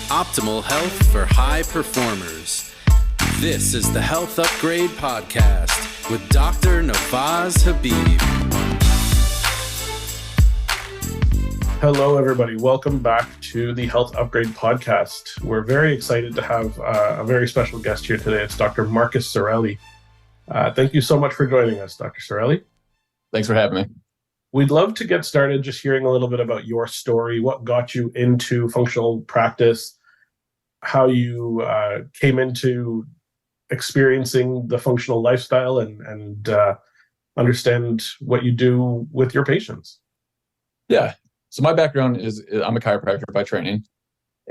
Optimal health for high performers. This is the Health Upgrade Podcast with Dr. Nawaz Habib. Hello, everybody. Welcome back to the Health Upgrade Podcast. We're very excited to have a very special guest here today. It's Dr. Marcus Cirelli. Thank you so much for joining us, Dr. Cirelli. Thanks for having me. We'd love to get started just hearing a little bit about your story, what got you into functional practice, how you came into experiencing the functional lifestyle, and understand what you do with your patients. Yeah. So my background is I'm a chiropractor by training.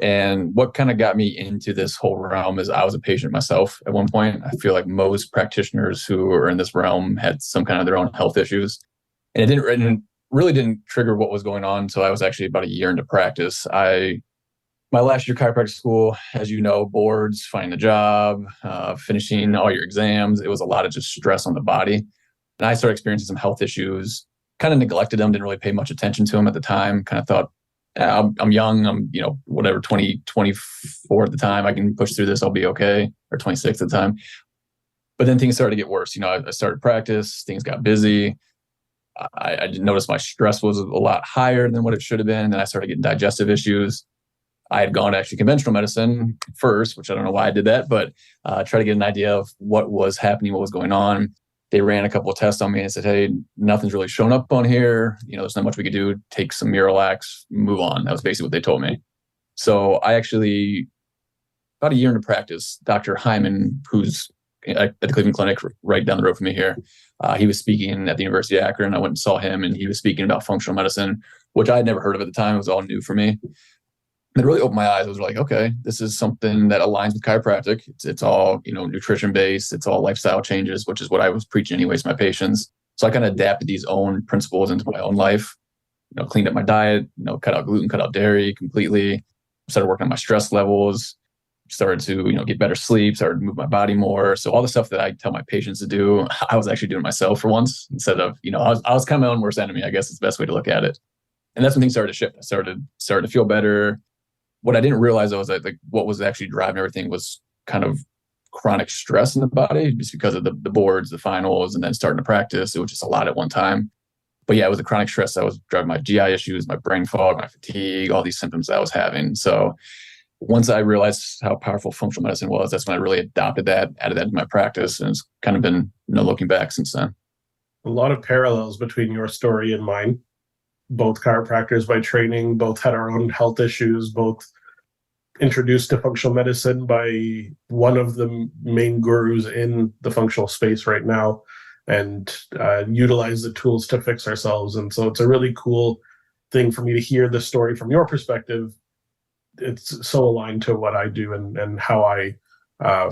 And what kind of got me into this whole realm is I was a patient myself at one point. I feel like most practitioners who are in this realm had some kind of their own health issues. And it really didn't trigger what was going on until I was actually about a year into practice. My last year chiropractic school, as you know, boards, finding a job, finishing all your exams, it was a lot of just stress on the body. And I started experiencing some health issues, kind of neglected them, didn't really pay much attention to them at the time, kind of thought, I'm young, I'm 20, 24 at the time, I can push through this, I'll be okay, or 26 at the time. But then things started to get worse. I started practice, things got busy. I noticed my stress was a lot higher than what it should have been. And I started getting digestive issues. I had gone to actually conventional medicine first, which I don't know why I did that, but try to get an idea of what was happening, what was going on. They ran a couple of tests on me and said, hey, nothing's really shown up on here. There's not much we could do. Take some Miralax, move on. That was basically what they told me. So I actually, about a year into practice, Dr. Hyman, who's at the Cleveland Clinic right down the road from me here, he was speaking at the University of Akron. I went and saw him, and he was speaking about functional medicine, which I had never heard of at the time. It was all new for me. It really opened my eyes. I was like, okay, this is something that aligns with chiropractic. It's all, nutrition based. It's all lifestyle changes, which is what I was preaching anyways to my patients. So I kind of adapted these own principles into my own life, cleaned up my diet, cut out gluten, cut out dairy completely, started working on my stress levels, started to, get better sleep, started to move my body more. So all the stuff that I tell my patients to do, I was actually doing myself for once instead of, I was kind of my own worst enemy, I guess is the best way to look at it. And that's when things started to shift. I started to feel better. What I didn't realize though was that what was actually driving everything was kind of chronic stress in the body, just because of the boards, the finals, and then starting to practice. It was just a lot at one time. But yeah, it was the chronic stress that was driving my GI issues, my brain fog, my fatigue, all these symptoms that I was having. So once I realized how powerful functional medicine was, that's when I really adopted that, added that to my practice, and it's kind of been looking back since then. A lot of parallels between your story and mine. Both chiropractors by training, both had our own health issues, both introduced to functional medicine by one of the main gurus in the functional space right now, and utilize the tools to fix ourselves. And so it's a really cool thing for me to hear the story from your perspective. It's so aligned to what I do and how I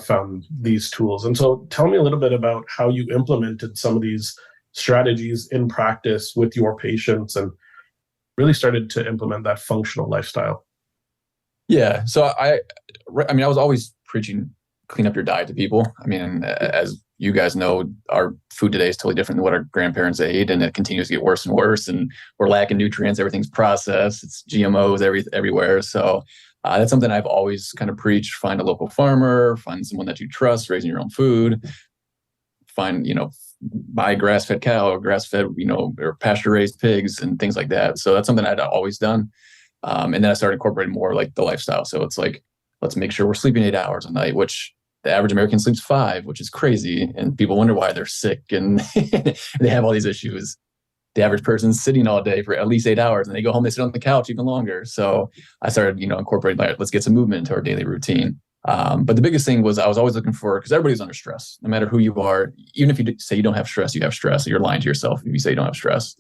found these tools. And so tell me a little bit about how you implemented some of these strategies in practice with your patients and really started to implement that functional lifestyle. Yeah. So I was always preaching clean up your diet to people. As you guys know, our food today is totally different than what our grandparents ate, and it continues to get worse and worse, and we're lacking nutrients. Everything's processed. It's GMOs everywhere. So that's something I've always kind of preached. Find a local farmer, find someone that you trust, raising your own food, buy grass-fed cow or grass-fed, or pasture-raised pigs and things like that. So that's something I'd always done. And then I started incorporating more like the lifestyle. So it's like, let's make sure we're sleeping 8 hours a night, which the average American sleeps 5, which is crazy. And people wonder why they're sick and they have all these issues. The average person's sitting all day for at least 8 hours, and they go home, they sit on the couch even longer. So I started, incorporating like, let's get some movement into our daily routine. But the biggest thing was I was always looking for, because everybody's under stress, no matter who you are. Even if you say you don't have stress, you have stress. You're lying to yourself if you say you don't have stress.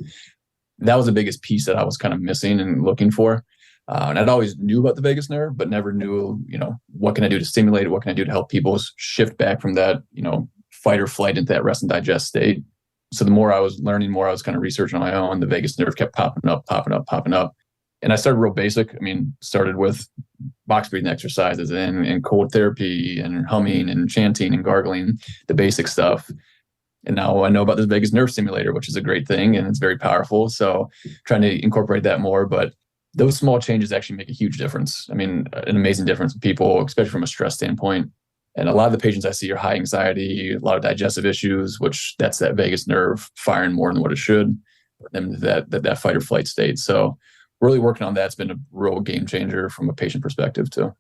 That was the biggest piece that I was kind of missing and looking for. And I'd always knew about the vagus nerve, but never knew, what can I do to stimulate it? What can I do to help people shift back from that, fight or flight into that rest and digest state? So the more I was learning, more I was kind of researching on my own. The vagus nerve kept popping up. And I started real basic. Started with box breathing exercises and cold therapy and humming and chanting and gargling, the basic stuff. And now I know about this vagus nerve stimulator, which is a great thing and it's very powerful. So trying to incorporate that more. But those small changes actually make a huge difference. I mean, an amazing difference with people, especially from a stress standpoint. And a lot of the patients I see are high anxiety, a lot of digestive issues, which that's that vagus nerve firing more than what it should, and that fight or flight state. So really working on that's been a real game changer from a patient perspective too.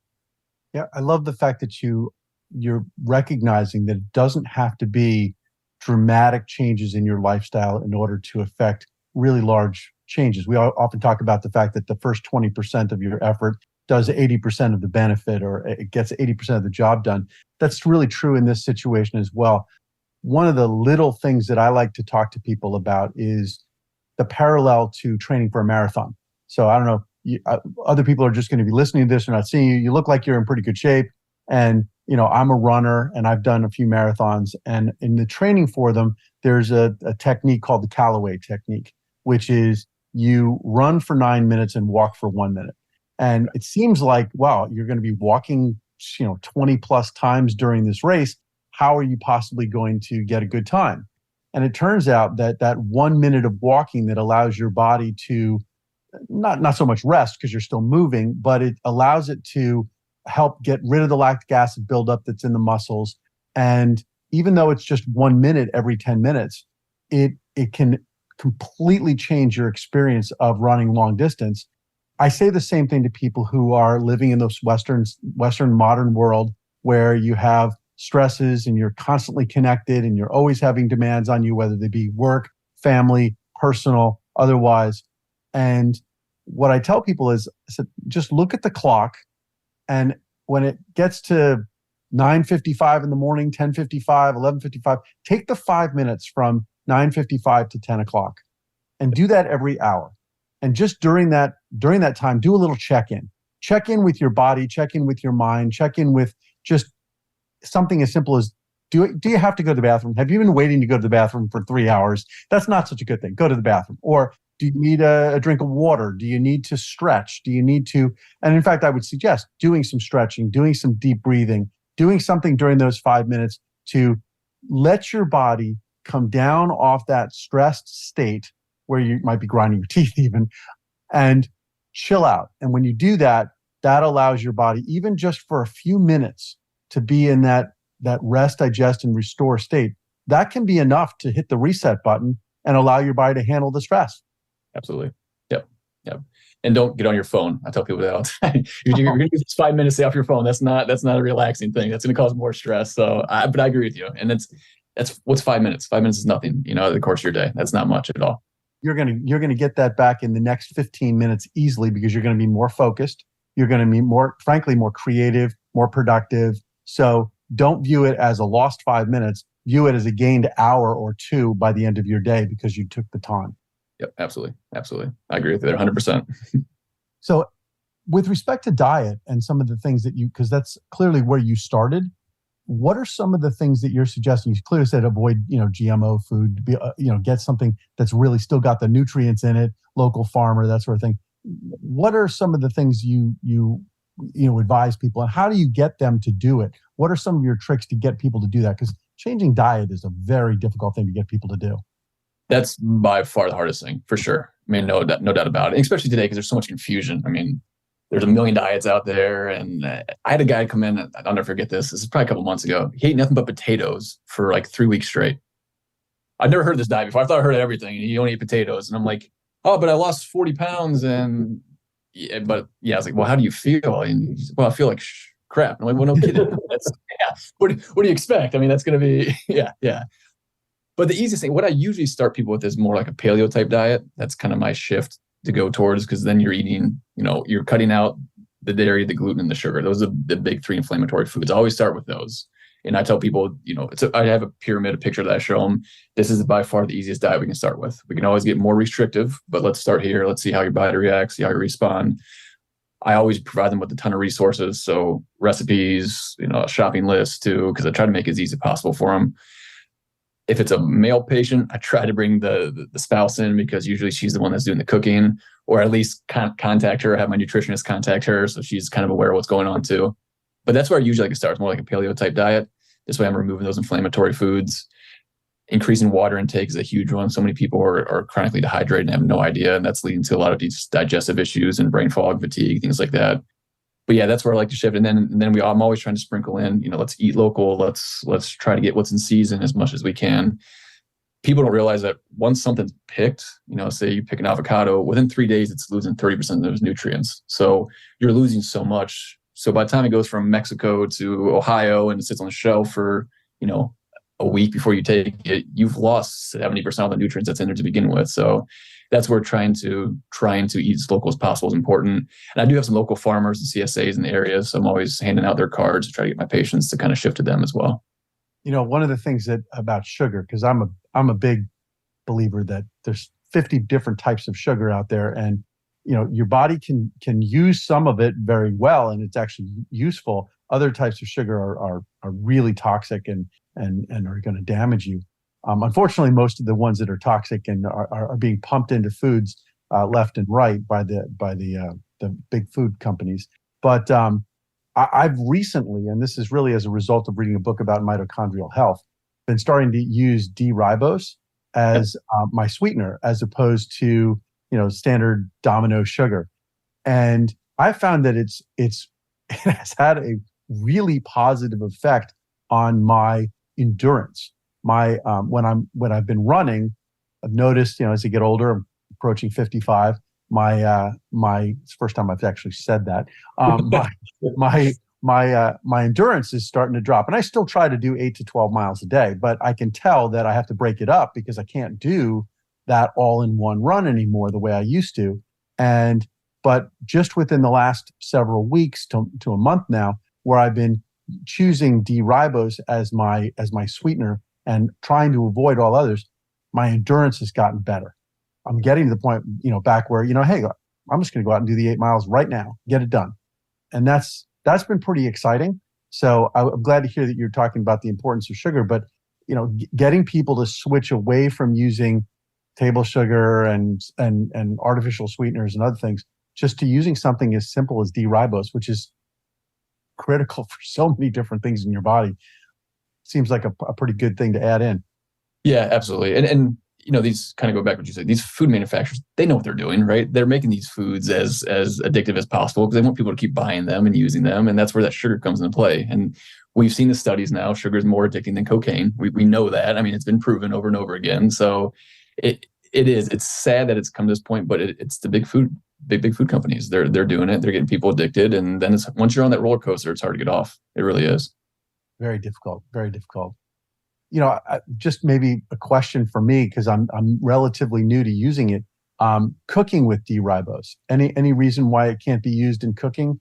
Yeah, I love the fact that you're recognizing that it doesn't have to be dramatic changes in your lifestyle in order to affect really large changes. We often talk about the fact that the first 20% of your effort does 80% of the benefit, or it gets 80% of the job done. That's really true in this situation as well. One of the little things that I like to talk to people about is the parallel to training for a marathon. So I don't know, other people are just going to be listening to this or not seeing you. You look like you're in pretty good shape. And, I'm a runner and I've done a few marathons. And in the training for them, there's a technique called the Callaway technique, which is you run for 9 minutes and walk for 1 minute. And it seems like, wow, you're going to be walking, 20 plus times during this race. How are you possibly going to get a good time? And it turns out that 1 minute of walking that allows your body to not so much rest because you're still moving, but it allows it to help get rid of the lactic acid buildup that's in the muscles. And even though it's just 1 minute every 10 minutes, it can completely change your experience of running long distance. I say the same thing to people who are living in this Western modern world where you have stresses and you're constantly connected and you're always having demands on you, whether they be work, family, personal, otherwise. And what I tell people is, I said, just look at the clock, and when it gets to 9:55 in the morning, 10:55, 11:55, take the 5 minutes from 9:55 to 10 o'clock and do that every hour. And just during that time, do a little check-in. Check in with your body, check in with your mind, check in with just something as simple as, do you have to go to the bathroom? Have you been waiting to go to the bathroom for 3 hours? That's not such a good thing. Go to the bathroom. Or do you need a drink of water? Do you need to stretch? Do you need to, and in fact, I would suggest doing some stretching, doing some deep breathing, doing something during those 5 minutes to let your body come down off that stressed state where you might be grinding your teeth even, and chill out. And when you do that, that allows your body, even just for a few minutes, to be in that rest, digest, and restore state. That can be enough to hit the reset button and allow your body to handle the stress. Absolutely. Yep. And don't get on your phone. I tell people that all the time. You're going to use 5 minutes to stay off your phone. That's not a relaxing thing. That's going to cause more stress. So, but I agree with you. And that's what's 5 minutes. 5 minutes is nothing, over the course of your day. That's not much at all. You're going to get that back in the next 15 minutes easily, because you're going to be more focused. You're going to be more creative, more productive. So don't view it as a lost 5 minutes. View it as a gained hour or two by the end of your day because you took the time. Yep, absolutely. I agree with you there 100%. So with respect to diet and some of the things that because that's clearly where you started, what are some of the things that you're suggesting? You clearly said avoid, GMO food, get something that's really still got the nutrients in it, local farmer, that sort of thing. What are some of the things you advise people, and how do you get them to do it? What are some of your tricks to get people to do that? Because changing diet is a very difficult thing to get people to do. That's by far the hardest thing, for sure. I mean, no doubt about it. Especially today, because there's so much confusion. I mean, there's a million diets out there. And I had a guy come in, I'll never forget this. This is probably a couple months ago. He ate nothing but potatoes for like 3 weeks straight. I'd never heard of this diet before. I thought I heard of everything. And he only ate potatoes. And I'm like, oh, but I lost 40 pounds. And I was like, well, how do you feel? And he's, well, I feel like crap. And I'm like, well, no kidding. What do you expect? I mean, that's going to be, yeah. But the easiest thing, what I usually start people with is more like a paleo type diet. That's kind of my shift to go towards, because then you're eating, you're cutting out the dairy, the gluten, and the sugar. Those are the big three inflammatory foods. I always start with those. And I tell people, I have a pyramid, a picture that I show them. This is by far the easiest diet we can start with. We can always get more restrictive, but let's start here. Let's see how your body reacts, see how you respond. I always provide them with a ton of resources. So recipes, a shopping list too, because I try to make it as easy as possible for them. If it's a male patient, I try to bring the spouse in, because usually she's the one that's doing the cooking, or at least contact her, have my nutritionist contact her, so she's kind of aware of what's going on too. But that's where I usually like to start. It's more like a paleo type diet. This way I'm removing those inflammatory foods. increasing water intake is a huge one. So many people are chronically dehydrated and have no idea. And that's leading to a lot of these digestive issues and brain fog, fatigue, things like that. But yeah, that's where I like to shift. And then I'm always trying to sprinkle in, let's eat local. Let's try to get what's in season as much as we can. People don't realize that once something's picked, say you pick an avocado, within 3 days, it's losing 30% of those nutrients. So you're losing so much. So by the time it goes from Mexico to Ohio and it sits on the shelf for, a week before you take it, you've lost 70% of the nutrients that's in there to begin with. So that's where trying to eat as local as possible is important. And I do have some local farmers and CSAs in the area, so I'm always handing out their cards to try to get my patients to kind of shift to them as well. One of the things about sugar, because I'm a big believer that there's 50 different types of sugar out there, and your body can use some of it very well, and it's actually useful. Other types of sugar are really toxic and are going to damage you. Unfortunately, most of the ones that are toxic and are being pumped into foods left and right by the big food companies. But I've recently, and this is really as a result of reading a book about mitochondrial health, been starting to use D-ribose as my sweetener, as opposed to standard Domino sugar. And I found that it has had a really positive effect on my endurance. My when I've been running, I've noticed, as I get older, I'm approaching 55. My it's the first time I've actually said that. My endurance is starting to drop, and I still try to do 8 to 12 miles a day, but I can tell that I have to break it up because I can't do that all in one run anymore the way I used to. But just within the last several weeks to a month now, where I've been choosing D-ribose as my sweetener and trying to avoid all others, my endurance has gotten better. I'm getting to the point, back where, hey, I'm just going to go out and do the 8 miles right now, get it done. And that's been pretty exciting. So I'm glad to hear that you're talking about the importance of sugar, but, getting people to switch away from using table sugar and artificial sweeteners and other things, just to using something as simple as D-ribose, which is critical for so many different things in your body, seems like a pretty good thing to add in. Yeah, absolutely. And these kind of go back to what you said. These food manufacturers, they know what they're doing, right? They're making these foods as addictive as possible because they want people to keep buying them and using them. And that's where that sugar comes into play. And we've seen the studies now, sugar is more addicting than cocaine. We know that. I mean, it's been proven over and over again. So it's sad that it's come to this point, but it's the big food companies. They're doing it. They're getting people addicted. And then once you're on that roller coaster, it's hard to get off. It really is. Very difficult. Very difficult. Just maybe a question for me, because I'm relatively new to using it. Cooking with D-ribose. Any reason why it can't be used in cooking?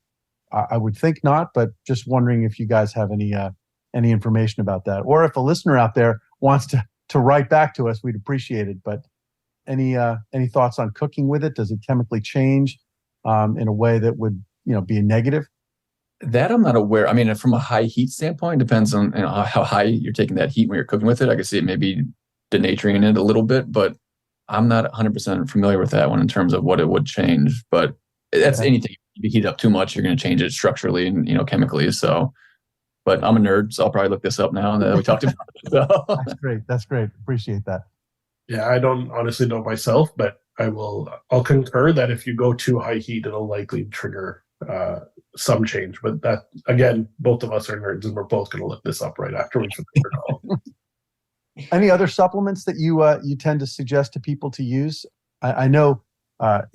I would think not, but just wondering if you guys have any information about that, or if a listener out there wants to write back to us, we'd appreciate it. But any thoughts on cooking with it? Does it chemically change in a way that would be a negative? That I'm not aware. I mean, from a high heat standpoint, depends on how high you're taking that heat when you're cooking with it. I can see it maybe denaturing it a little bit, but I'm not 100% familiar with that one in terms of what it would change. But that's anything. If you heat it up too much, you're going to change it structurally and chemically. So, but I'm a nerd, so I'll probably look this up now that we talked about it. So. That's great. Appreciate that. Yeah, I don't honestly know myself, but I'll concur that if you go too high heat, it'll likely trigger some change. But that, again, both of us are nerds, and we're both going to look this up right after we finish the call. Any other supplements that you tend to suggest to people to use? I know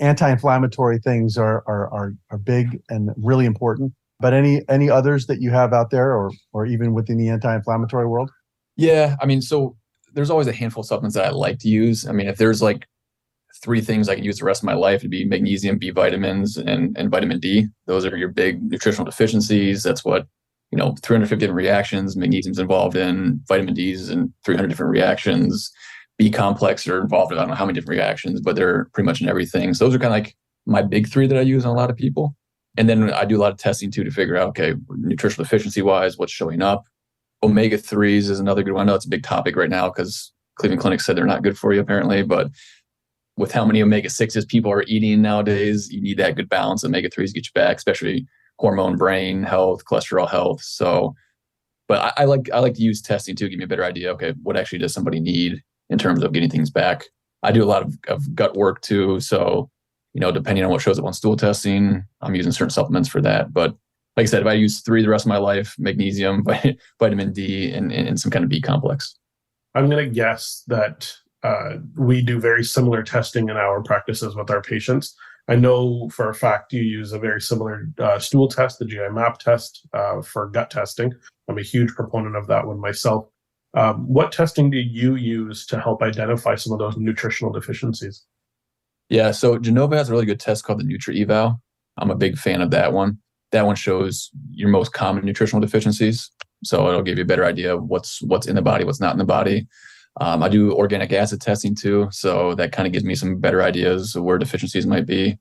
anti-inflammatory things are big and really important, but any others that you have out there, or even within the anti-inflammatory world? Yeah, I mean, so there's always a handful of supplements that I like to use. I mean, if there's like 3 things I can use the rest of my life, it'd be magnesium, B vitamins, and vitamin D. Those are your big nutritional deficiencies. That's what, 350 different reactions magnesium's involved in, vitamin D's and 300 different reactions. B complex are involved in I don't know how many different reactions, but they're pretty much in everything. So those are kind of like my big 3 that I use on a lot of people. And then I do a lot of testing too to figure out, okay, nutritional deficiency wise, what's showing up. Omega-3s is another good one. I know it's a big topic right now because Cleveland Clinic said they're not good for you apparently, but with how many omega-6s people are eating nowadays, you need that good balance. Omega-3s get you back, especially hormone, brain health, cholesterol health. So, But I like to use testing to give me a better idea. Okay, what actually does somebody need in terms of getting things back? I do a lot of gut work too. So, depending on what shows up on stool testing, I'm using certain supplements for that. But like I said, if I use 3 the rest of my life, magnesium, vitamin D, and some kind of B complex. I'm going to guess that we do very similar testing in our practices with our patients. I know for a fact you use a very similar stool test, the GI map test, for gut testing. I'm a huge proponent of that one myself. What testing do you use to help identify some of those nutritional deficiencies? Yeah, so Genova has a really good test called the Nutri-Eval. I'm a big fan of that one. That one shows your most common nutritional deficiencies. So it'll give you a better idea of what's in the body, what's not in the body. I do organic acid testing too. So that kind of gives me some better ideas of where deficiencies might be.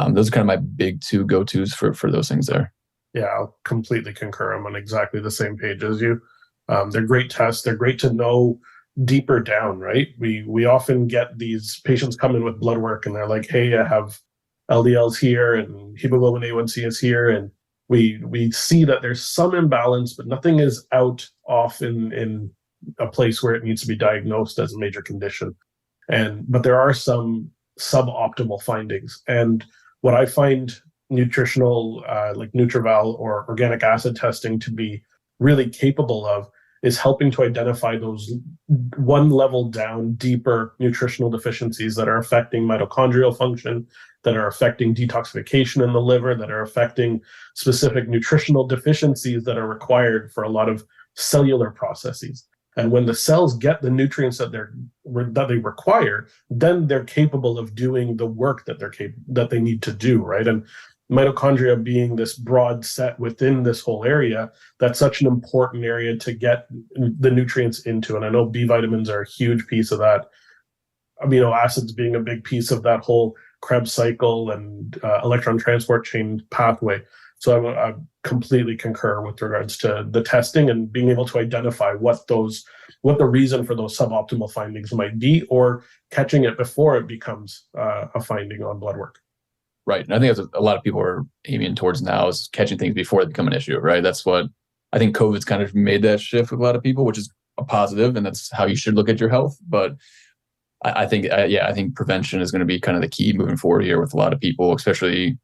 Those are kind of my big 2 go-tos for those things there. Yeah, I'll completely concur. I'm on exactly the same page as you. They're great tests. They're great to know deeper down, right? We often get these patients come in with blood work and they're like, hey, I have LDLs here and hemoglobin A1C is here. And we see that there's some imbalance, but nothing is off in a place where it needs to be diagnosed as a major condition. But there are some suboptimal findings. And what I find nutritional, like Nutrival or organic acid testing to be really capable of is helping to identify those one level down deeper nutritional deficiencies that are affecting mitochondrial function, that are affecting detoxification in the liver, that are affecting specific nutritional deficiencies that are required for a lot of cellular processes. And when the cells get the nutrients that they require, then they're capable of doing the work that they need to do, right? And mitochondria being this broad set within this whole area, that's such an important area to get the nutrients into. And I know B vitamins are a huge piece of that. Amino acids being a big piece of that whole Krebs cycle and electron transport chain pathway. So I completely concur with regards to the testing and being able to identify what the reason for those suboptimal findings might be, or catching it before it becomes a finding on blood work. Right. And I think that's a lot of people are aiming towards now, is catching things before they become an issue, right? That's what I think COVID's kind of made that shift with a lot of people, which is a positive, and that's how you should look at your health. But I think prevention is going to be kind of the key moving forward here with a lot of people, especially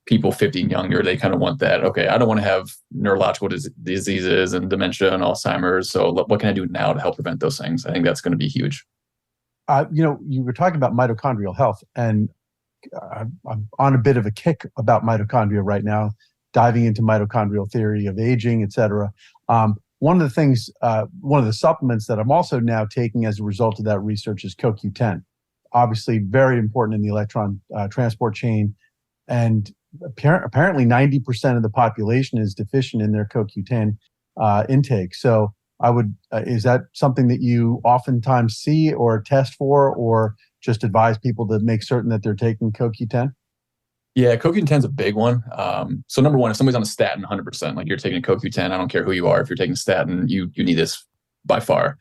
people 50 and younger. They kind of want that. Okay, I don't want to have neurological diseases and dementia and Alzheimer's. So what can I do now to help prevent those things? I think that's going to be huge. You were talking about mitochondrial health, and I'm on a bit of a kick about mitochondria right now, diving into mitochondrial theory of aging, et cetera. One of the supplements that I'm also now taking as a result of that research is CoQ10. Obviously, very important in the electron transport chain. And apparently 90% of the population is deficient in their CoQ10 intake. So is that something that you oftentimes see or test for, or just advise people to make certain that they're taking CoQ10? Yeah, CoQ10 is a big one. So number one, if somebody's on a statin 100%, like you're taking a CoQ10, I don't care who you are, if you're taking statin, you need this by far.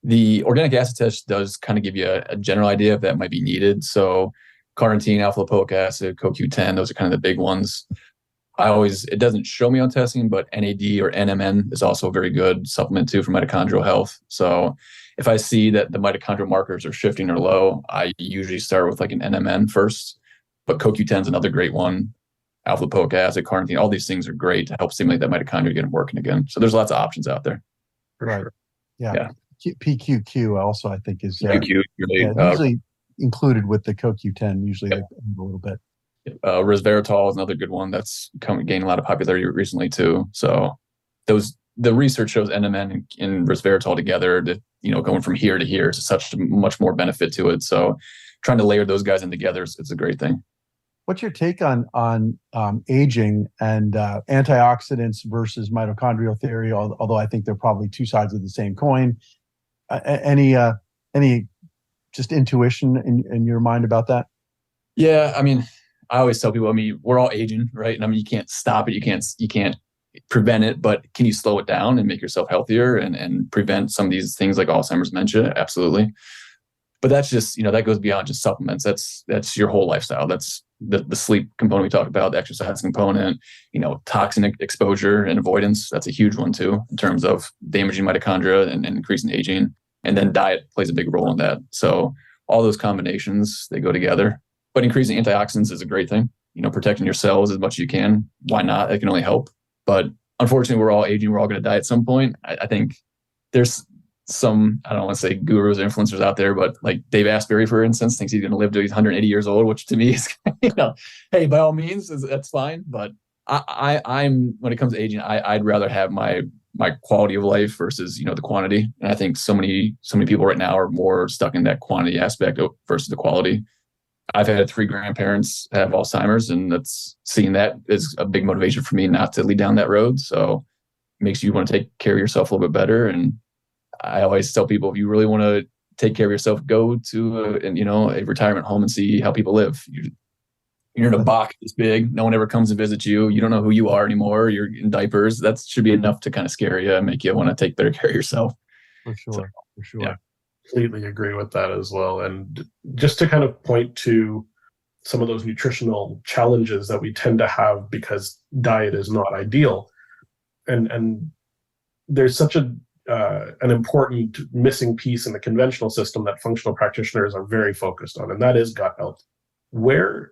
The organic acid test does kind of give you a general idea if that might be needed. So carnitine, alpha lipoic acid, CoQ10, those are kind of the big ones. It doesn't show me on testing, but NAD or NMN is also a very good supplement too for mitochondrial health. So if I see that the mitochondrial markers are shifting or low, I usually start with like an NMN first. But CoQ10 is another great one. Alpha lipoic acid, carnitine, all these things are great to help stimulate that mitochondria get them working again. So there's lots of options out there. Right. Yeah. PQQ also, I think, is usually included with the CoQ10, usually a little bit. Resveratrol is another good one that's gaining a lot of popularity recently too. So the research shows NMN and resveratrol together, that going from here to here is such much more benefit to it. So trying to layer those guys in together, it's a great thing. What's your take on aging and antioxidants versus mitochondrial theory? Although I think they're probably two sides of the same coin. Any just intuition in your mind about that? Yeah, I always tell people, we're all aging, right? And you can't stop it, you can't prevent it, but can you slow it down and make yourself healthier and prevent some of these things like Alzheimer's, dementia? Absolutely. But that's just, that goes beyond just supplements. That's your whole lifestyle. That's the sleep component we talked about, the exercise component, toxin exposure and avoidance. That's a huge one too, in terms of damaging mitochondria and increasing aging. And then diet plays a big role in that. So all those combinations, they go together. But increasing antioxidants is a great thing. Protecting your cells as much as you can. Why not? It can only help. But unfortunately, we're all aging. We're all going to die at some point. I think there's some, I don't want to say gurus or influencers out there, but like Dave Asbury, for instance, thinks he's going to live to 180 years old, which to me is, hey, by all means, that's fine. But I'm when it comes to aging, I'd rather have my quality of life versus, the quantity. And I think so many people right now are more stuck in that quantity aspect versus the quality. I've had 3 grandparents have Alzheimer's, and seeing that is a big motivation for me not to lead down that road. So it makes you want to take care of yourself a little bit better. And I always tell people, if you really want to take care of yourself, go to a retirement home and see how people live. You're in a box this big. No one ever comes and visits you. You don't know who you are anymore. You're in diapers. That should be enough to kind of scare you and make you want to take better care of yourself. For sure. Yeah. Completely agree with that as well. And just to kind of point to some of those nutritional challenges that we tend to have because diet is not ideal. And there's such an important missing piece in the conventional system that functional practitioners are very focused on, and that is gut health. Where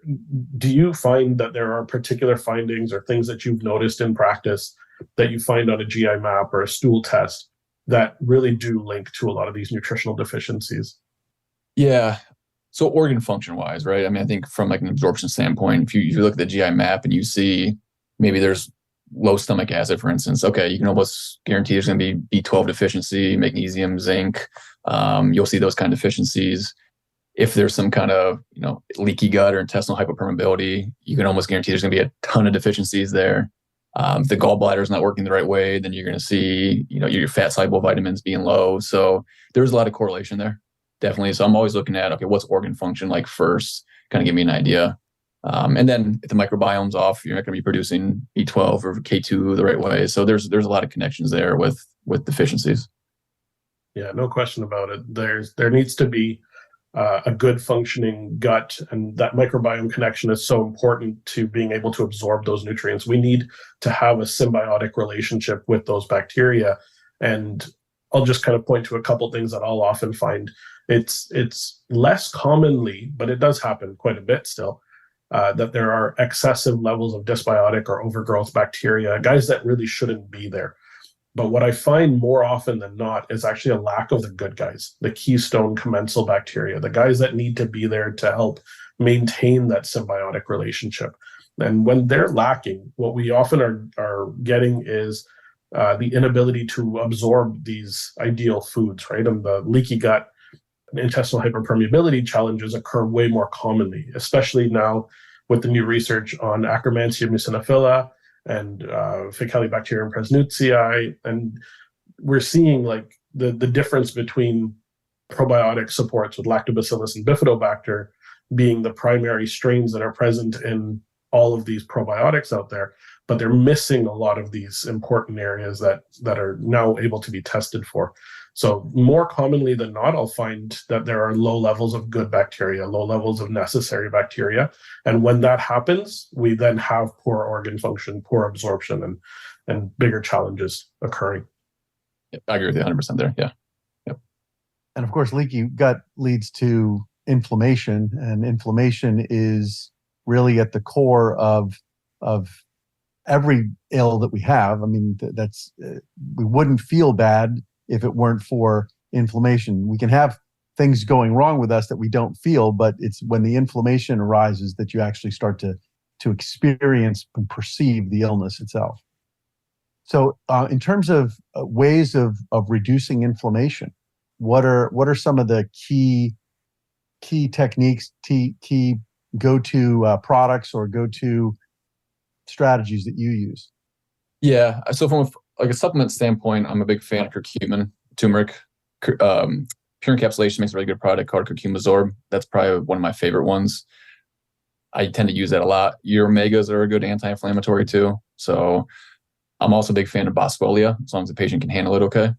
do you find that there are particular findings or things that you've noticed in practice that you find on a GI map or a stool test that really do link to a lot of these nutritional deficiencies? Yeah. So organ function wise, right? I mean, I think from like an absorption standpoint, if you look at the GI map and you see maybe there's low stomach acid, for instance, okay, you can almost guarantee there's going to be B12 deficiency, magnesium, zinc. You'll see those kind of deficiencies. If there's some kind of, leaky gut or intestinal hyperpermeability, you can almost guarantee there's going to be a ton of deficiencies there. If the gallbladder is not working the right way, then you're going to see, your fat soluble vitamins being low. So there's a lot of correlation there, definitely. So I'm always looking at, okay, what's organ function like first, kind of give me an idea. And then if the microbiome's off, you're not going to be producing B12 or K2 the right way. So there's a lot of connections there with deficiencies. Yeah, no question about it. There needs to be a good functioning gut, and that microbiome connection is so important to being able to absorb those nutrients. We need to have a symbiotic relationship with those bacteria. And I'll just kind of point to a couple things that I'll often find. It's less commonly, but it does happen quite a bit still, that there are excessive levels of dysbiotic or overgrowth bacteria, guys that really shouldn't be there. But what I find more often than not is actually a lack of the good guys, the keystone commensal bacteria, the guys that need to be there to help maintain that symbiotic relationship. And when they're lacking, what we often are getting is the inability to absorb these ideal foods, right? And the leaky gut and intestinal hyperpermeability challenges occur way more commonly, especially now with the new research on Akkermansia muciniphila and Faecalibacterium prausnitzii. And we're seeing like the difference between probiotic supports with lactobacillus and bifidobacter being the primary strains that are present in all of these probiotics out there, but they're missing a lot of these important areas that are now able to be tested for. So more commonly than not, I'll find that there are low levels of good bacteria, low levels of necessary bacteria. And when that happens, we then have poor organ function, poor absorption, and bigger challenges occurring. Yep, I agree with you 100% there. Yeah. Yep. And of course, leaky gut leads to inflammation, and inflammation is really at the core of every ill that we have. I mean, that's we wouldn't feel bad if it weren't for inflammation. We can have things going wrong with us that we don't feel, but it's when the inflammation arises that you actually start to experience and perceive the illness itself. So in terms of ways of reducing inflammation, what are some of the key techniques, key go-to products or go-to strategies that you use? Yeah. So from a supplement standpoint, I'm a big fan of curcumin, turmeric. Pure Encapsulation makes a really good product called Curcumazorb. That's probably one of my favorite ones. I tend to use that a lot. Your omegas are a good anti-inflammatory too. So I'm also a big fan of Boswellia, as long as the patient can handle it okay.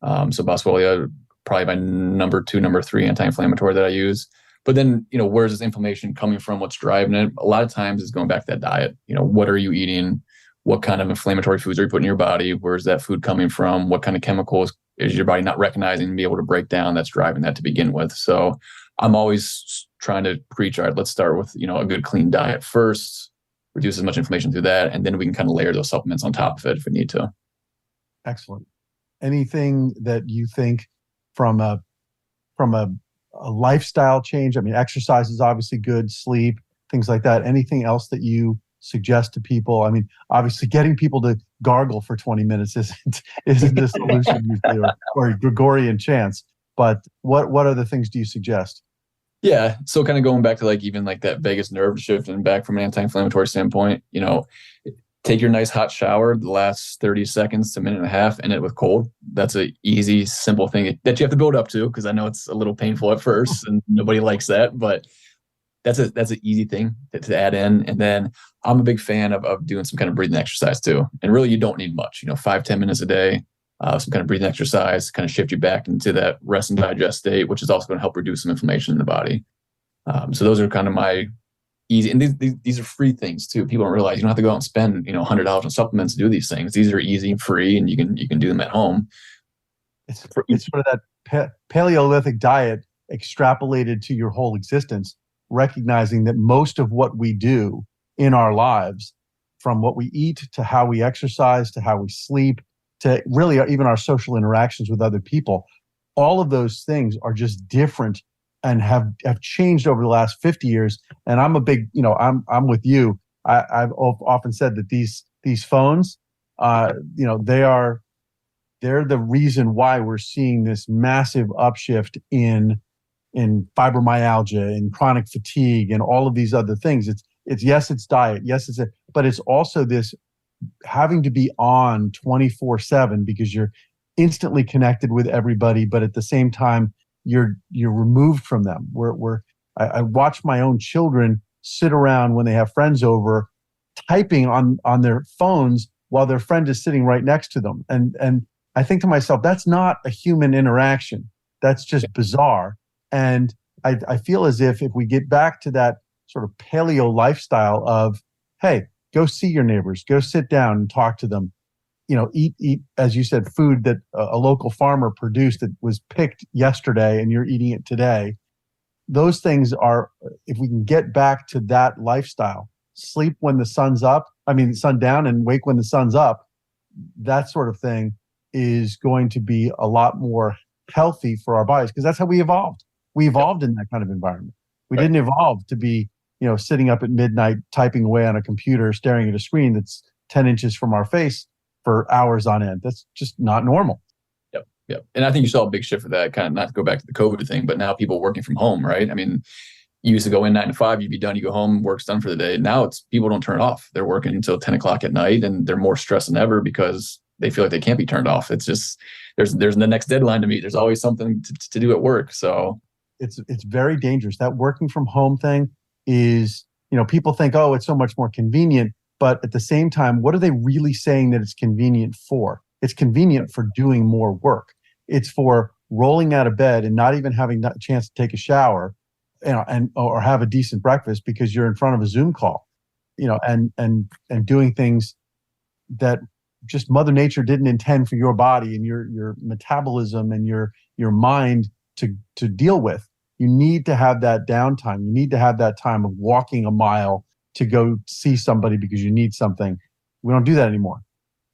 So Boswellia, probably my number 2, number 3 anti-inflammatory that I use. But then, where's this inflammation coming from? What's driving it? A lot of times it's going back to that diet. What are you eating? What kind of inflammatory foods are you putting in your body? Where's that food coming from? What kind of chemicals is your body not recognizing and be able to break down that's driving that to begin with? So I'm always trying to preach, all right, let's start with, a good clean diet first, reduce as much inflammation through that, and then we can kind of layer those supplements on top of it if we need to. Excellent. Anything that you think from a lifestyle change? I mean, exercise is obviously good, sleep, things like that. Anything else that you suggest to people? I mean, obviously getting people to gargle for 20 minutes isn't the solution usually, or Gregorian chants. But what other things do you suggest? Yeah. So kind of going back to even that vagus nerve shift and back from an anti-inflammatory standpoint, take your nice hot shower, the last 30 seconds to a minute and a half, end it with cold. That's an easy, simple thing that you have to build up to, because I know it's a little painful at first and nobody likes that, but that's an easy thing to add in. And then I'm a big fan of doing some kind of breathing exercise too. And really, you don't need much, 5-10 minutes a day, some kind of breathing exercise, kind of shift you back into that rest and digest state, which is also going to help reduce some inflammation in the body. So those are kind of my easy, and these are free things too. People don't realize you don't have to go out and spend, $100 on supplements to do these things. These are easy and free, and you can do them at home. It's sort of that Paleolithic diet extrapolated to your whole existence, recognizing that most of what we do in our lives, from what we eat to how we exercise to how we sleep to really even our social interactions with other people, all of those things are just different and have changed over the last 50 years. And I'm a big, I'm with you. I've often said that these phones, they're the reason why we're seeing this massive upshift in fibromyalgia, in chronic fatigue, and all of these other things. It's diet, yes, but it's also this having to be on 24/7 because you're instantly connected with everybody, but at the same time you're removed from them. I watch my own children sit around when they have friends over, typing on their phones while their friend is sitting right next to them, and I think to myself, that's not a human interaction. That's just bizarre. And I feel as if we get back to that sort of paleo lifestyle of, hey, go see your neighbors, go sit down and talk to them, eat, as you said, food that a local farmer produced that was picked yesterday and you're eating it today. Those things are, if we can get back to that lifestyle, sleep when the sun's up, sun down, and wake when the sun's up, that sort of thing is going to be a lot more healthy for our bodies, because that's how we evolved. We evolved in that kind of environment. We didn't evolve to be, sitting up at midnight, typing away on a computer, staring at a screen that's 10 inches from our face for hours on end. That's just not normal. Yep. And I think you saw a big shift for that, kind of, not to go back to the COVID thing, but now people working from home, right? I mean, you used to go in 9 to 5, you'd be done, you go home, work's done for the day. Now it's people don't turn it off. They're working until 10 o'clock at night, and they're more stressed than ever because they feel like they can't be turned off. It's just, there's the next deadline to meet. There's always something to do at work. So it's very dangerous. That working from home thing is, people think, oh, it's so much more convenient. But at the same time, what are they really saying that it's convenient for? It's convenient for doing more work. It's for rolling out of bed and not even having a chance to take a shower, or have a decent breakfast because you're in front of a Zoom call, and doing things that just Mother Nature didn't intend for your body and your metabolism and your mind to deal with. You need to have that downtime. You need to have that time of walking a mile to go see somebody because you need something. We don't do that anymore.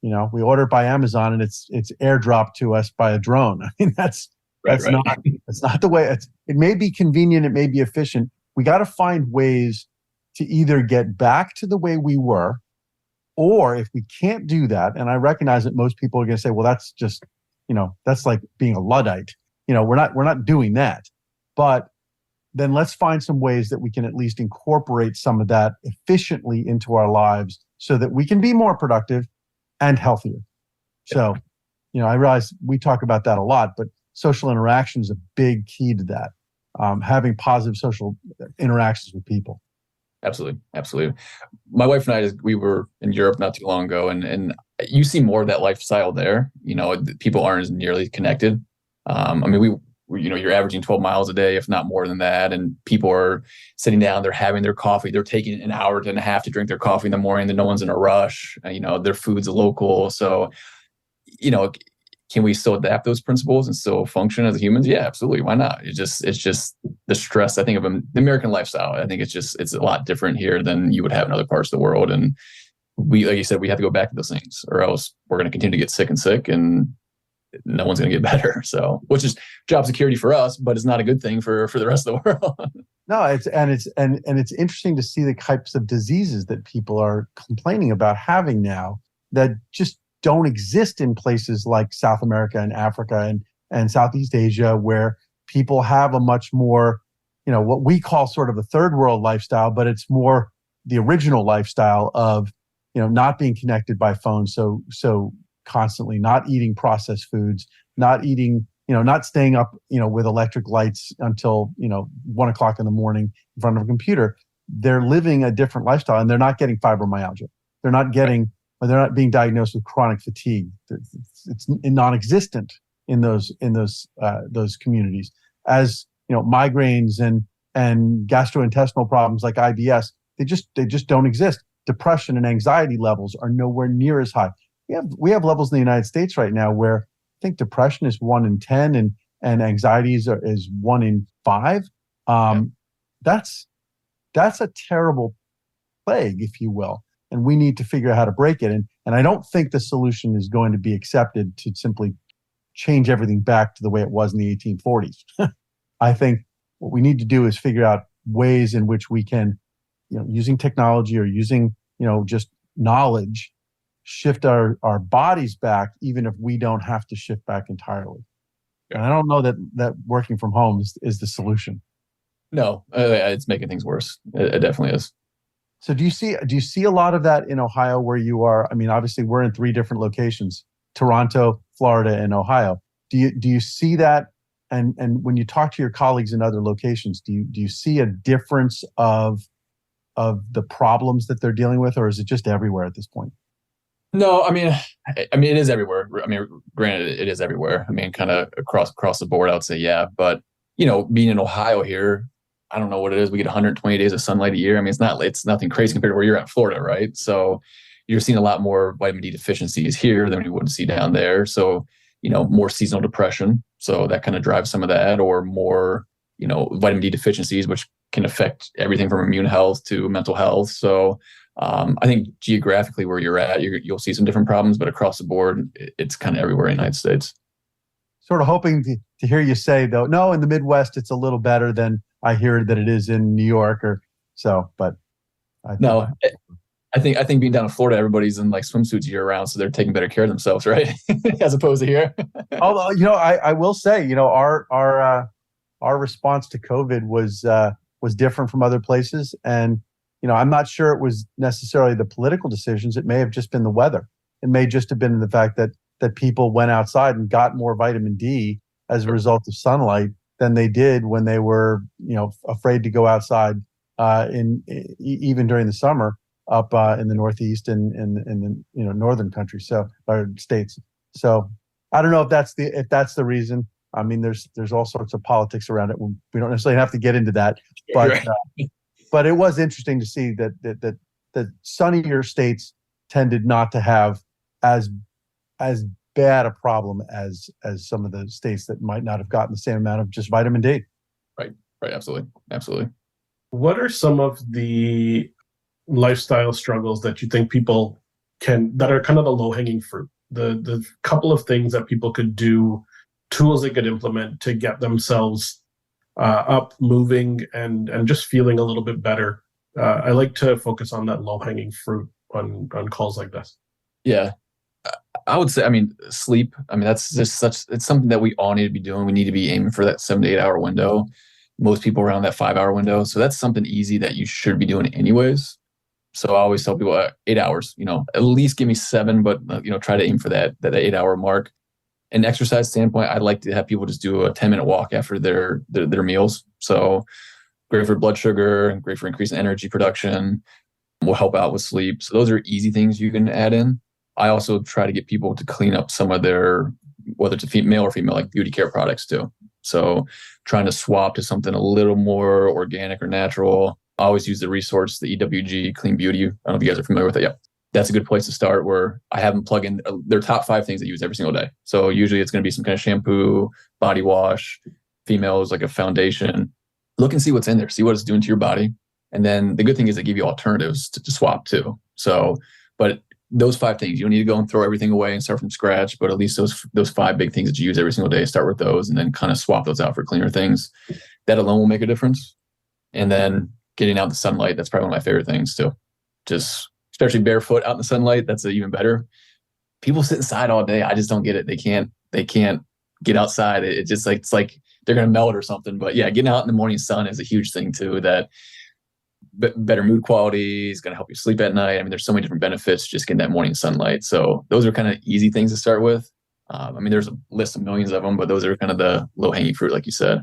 We order it by Amazon and it's airdropped to us by a drone. That's not the way. It may be convenient. It may be efficient. We got to find ways to either get back to the way we were, or if we can't do that, and I recognize that most people are going to say, well, that's just, that's like being a Luddite. We're not doing that. But then let's find some ways that we can at least incorporate some of that efficiently into our lives so that we can be more productive and healthier. So, I realize we talk about that a lot, but social interaction is a big key to that. Having positive social interactions with people. Absolutely. My wife and I, we were in Europe not too long ago, and you see more of that lifestyle there. People aren't as nearly connected. you're averaging 12 miles a day, if not more than that. And people are sitting down, they're having their coffee. They're taking an hour and a half to drink their coffee in the morning. Then no one's in a rush. Their food's local. So, can we still adapt those principles and still function as humans? Yeah, absolutely. Why not? It's just the stress, I think, of the American lifestyle. I think it's a lot different here than you would have in other parts of the world. And we, like you said, we have to go back to those things, or else we're going to continue to get sick and no one's going to get better. So, which is job security for us, but it's not a good thing for the rest of the world. No, it's interesting to see the types of diseases that people are complaining about having now that just don't exist in places like South America and Africa and Southeast Asia, where people have a much more, what we call sort of a third world lifestyle, but it's more the original lifestyle of, not being connected by phone so constantly, not eating processed foods, not eating, not staying up, with electric lights until, 1:00 in the morning in front of a computer. They're living a different lifestyle, and they're not getting fibromyalgia. They're not being diagnosed with chronic fatigue. It's non-existent in those communities. As migraines and gastrointestinal problems like IBS, they just don't exist. Depression and anxiety levels are nowhere near as high. We have levels in the United States right now where I think depression is 1 in 10 and anxiety is 1 in 5. That's a terrible plague, if you will. And we need to figure out how to break it. And I don't think the solution is going to be accepted to simply change everything back to the way it was in the 1840s. I think what we need to do is figure out ways in which we can, using technology or using, just knowledge, shift our bodies back, even if we don't have to shift back entirely. And I don't know that working from home is the solution. No, it's making things worse. It definitely is. So do you see a lot of that in Ohio where you are? I mean, obviously we're in 3 different locations: Toronto, Florida, and Ohio. Do you see that? And when you talk to your colleagues in other locations, do you see a difference of the problems that they're dealing with, or is it just everywhere at this point? No, I mean, it is everywhere. I mean, granted, it is everywhere. I mean, kind of across the board, I would say, yeah. But being in Ohio here, I don't know what it is. We get 120 days of sunlight a year. I mean, it's nothing crazy compared to where you're at in Florida, right? So you're seeing a lot more vitamin D deficiencies here than you would see down there. So, more seasonal depression. So that kind of drives some of that, or more, vitamin D deficiencies, which can affect everything from immune health to mental health. So I think geographically where you're at, you'll see some different problems, but across the board, it's kind of everywhere in the United States. Sort of hoping to hear you say, though, no, in the Midwest, it's a little better than I hear that it is in New York or so, but I think being down in Florida, everybody's in like swimsuits year round, so they're taking better care of themselves, right? As opposed to here. Although, I will say, our response to COVID was different from other places. And, I'm not sure it was necessarily the political decisions. It may have just been the weather. It may just have been the fact that people went outside and got more vitamin D as a result of sunlight than they did when they were, afraid to go outside even during the summer up in the Northeast and in the northern country, or states. So I don't know if that's the reason. I mean, there's all sorts of politics around it. We don't necessarily have to get into that, but but it was interesting to see that sunnier states tended not to have as bad a problem as some of the states that might not have gotten the same amount of just vitamin D. Right, absolutely. What are some of the lifestyle struggles that you think people that are kind of the low-hanging fruit? The couple of things that people could do, tools they could implement to get themselves up, moving, and just feeling a little bit better. I like to focus on that low-hanging fruit on calls like this. Yeah. I would say, sleep. That's just it's something that we all need to be doing. We need to be aiming for that 7 to 8 hour window. Most people around that 5 hour window. So that's something easy that you should be doing anyways. So I always tell people 8 hours, at least give me 7, but try to aim for that 8 hour mark. An exercise standpoint, I'd like to have people just do a 10-minute walk after their meals. So great for blood sugar, great for increasing energy production, will help out with sleep. So those are easy things you can add in. I also try to get people to clean up some of their, whether it's a male or female, like beauty care products too. So trying to swap to something a little more organic or natural. I always use the resource, the EWG Clean Beauty. I don't know if you guys are familiar with it. Yeah. That's a good place to start, where I have them plug in their top 5 things they use every single day. So usually it's going to be some kind of shampoo, body wash, females like a foundation. Look and see what's in there, see what it's doing to your body. And then the good thing is they give you alternatives to swap too. So, but those 5 things, you don't need to go and throw everything away and start from scratch, but at least those 5 big things that you use every single day, start with those and then kind of swap those out for cleaner things. That alone will make a difference. And then getting out in the sunlight, that's probably one of my favorite things too. Just especially barefoot out in the sunlight, that's even better. People sit inside all day. I just don't get it. They can't get outside. It's like they're going to melt or something. But yeah, getting out in the morning sun is a huge thing too, that better mood quality is going to help you sleep at night. I mean, there's so many different benefits just getting that morning sunlight. So those are kind of easy things to start with. I mean, there's a list of millions of them, but those are kind of the low hanging fruit, like you said.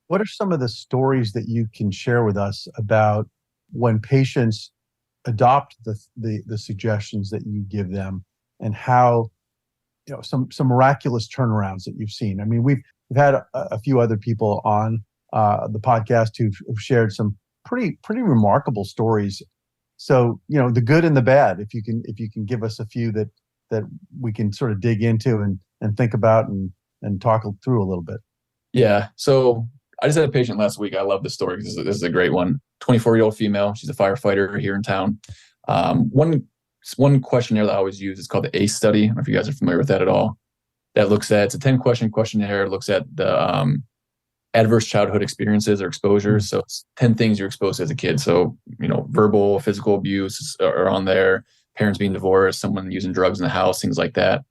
What are some of the stories that you can share with us about when patients adopt the suggestions that you give them, and how, some miraculous turnarounds that you've seen? I mean, we've had a few other people on the podcast who've shared some pretty remarkable stories. So, the good and the bad, if you can give us a few that we can sort of dig into and think about and talk through a little bit. Yeah. So I just had a patient last week. I love this story because this is a great one. 24-year-old female. She's a firefighter here in town. One questionnaire that I always use is called the ACE study. I don't know if you guys are familiar with that at all. That looks at, it's a 10-question questionnaire. It looks at the adverse childhood experiences or exposures. So it's 10 things you're exposed to as a kid. So, verbal, physical abuse are on there, parents being divorced, someone using drugs in the house, things like that.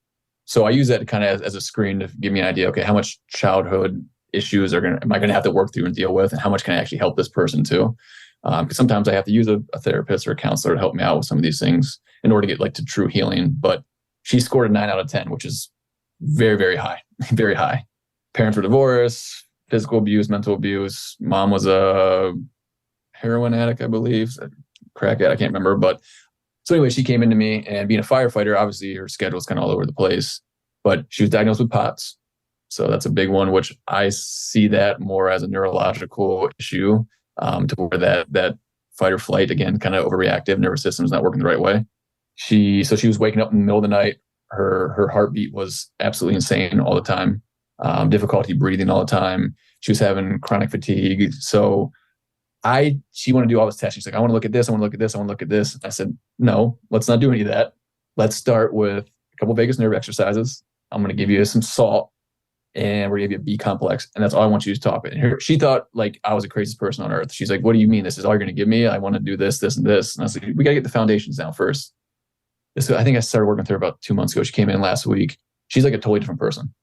So I use that kind of as a screen to give me an idea, okay, how much childhood issues am I going to have to work through and deal with, and how much can I actually help this person too? Because sometimes I have to use a therapist or a counselor to help me out with some of these things in order to get to true healing. But she scored a 9 out of 10, which is very, very high, very high. Parents were divorced, physical abuse, mental abuse. Mom was a heroin addict, I believe, crack addict, I can't remember. But so anyway, she came into me, and being a firefighter, obviously her schedule is kind of all over the place, but she was diagnosed with POTS. So that's a big one, which I see that more as a neurological issue, to where that fight or flight, again, kind of overreactive, nervous system is not working the right way. She was waking up in the middle of the night. Her heartbeat was absolutely insane all the time. Difficulty breathing all the time. She was having chronic fatigue. So she wanted to do all this testing. She's like, I want to look at this. I want to look at this. I want to look at this. I said, no, let's not do any of that. Let's start with a couple of vagus nerve exercises. I'm going to give you some salt, and we're going to give you a B complex. And that's all I want you to talk about. She thought like I was the craziest person on earth. She's like, what do you mean? This is all you're going to give me? I want to do this, this, and this. And I was like, we got to get the foundations down first. I think I started working with her about 2 months ago. She came in last week. She's like a totally different person.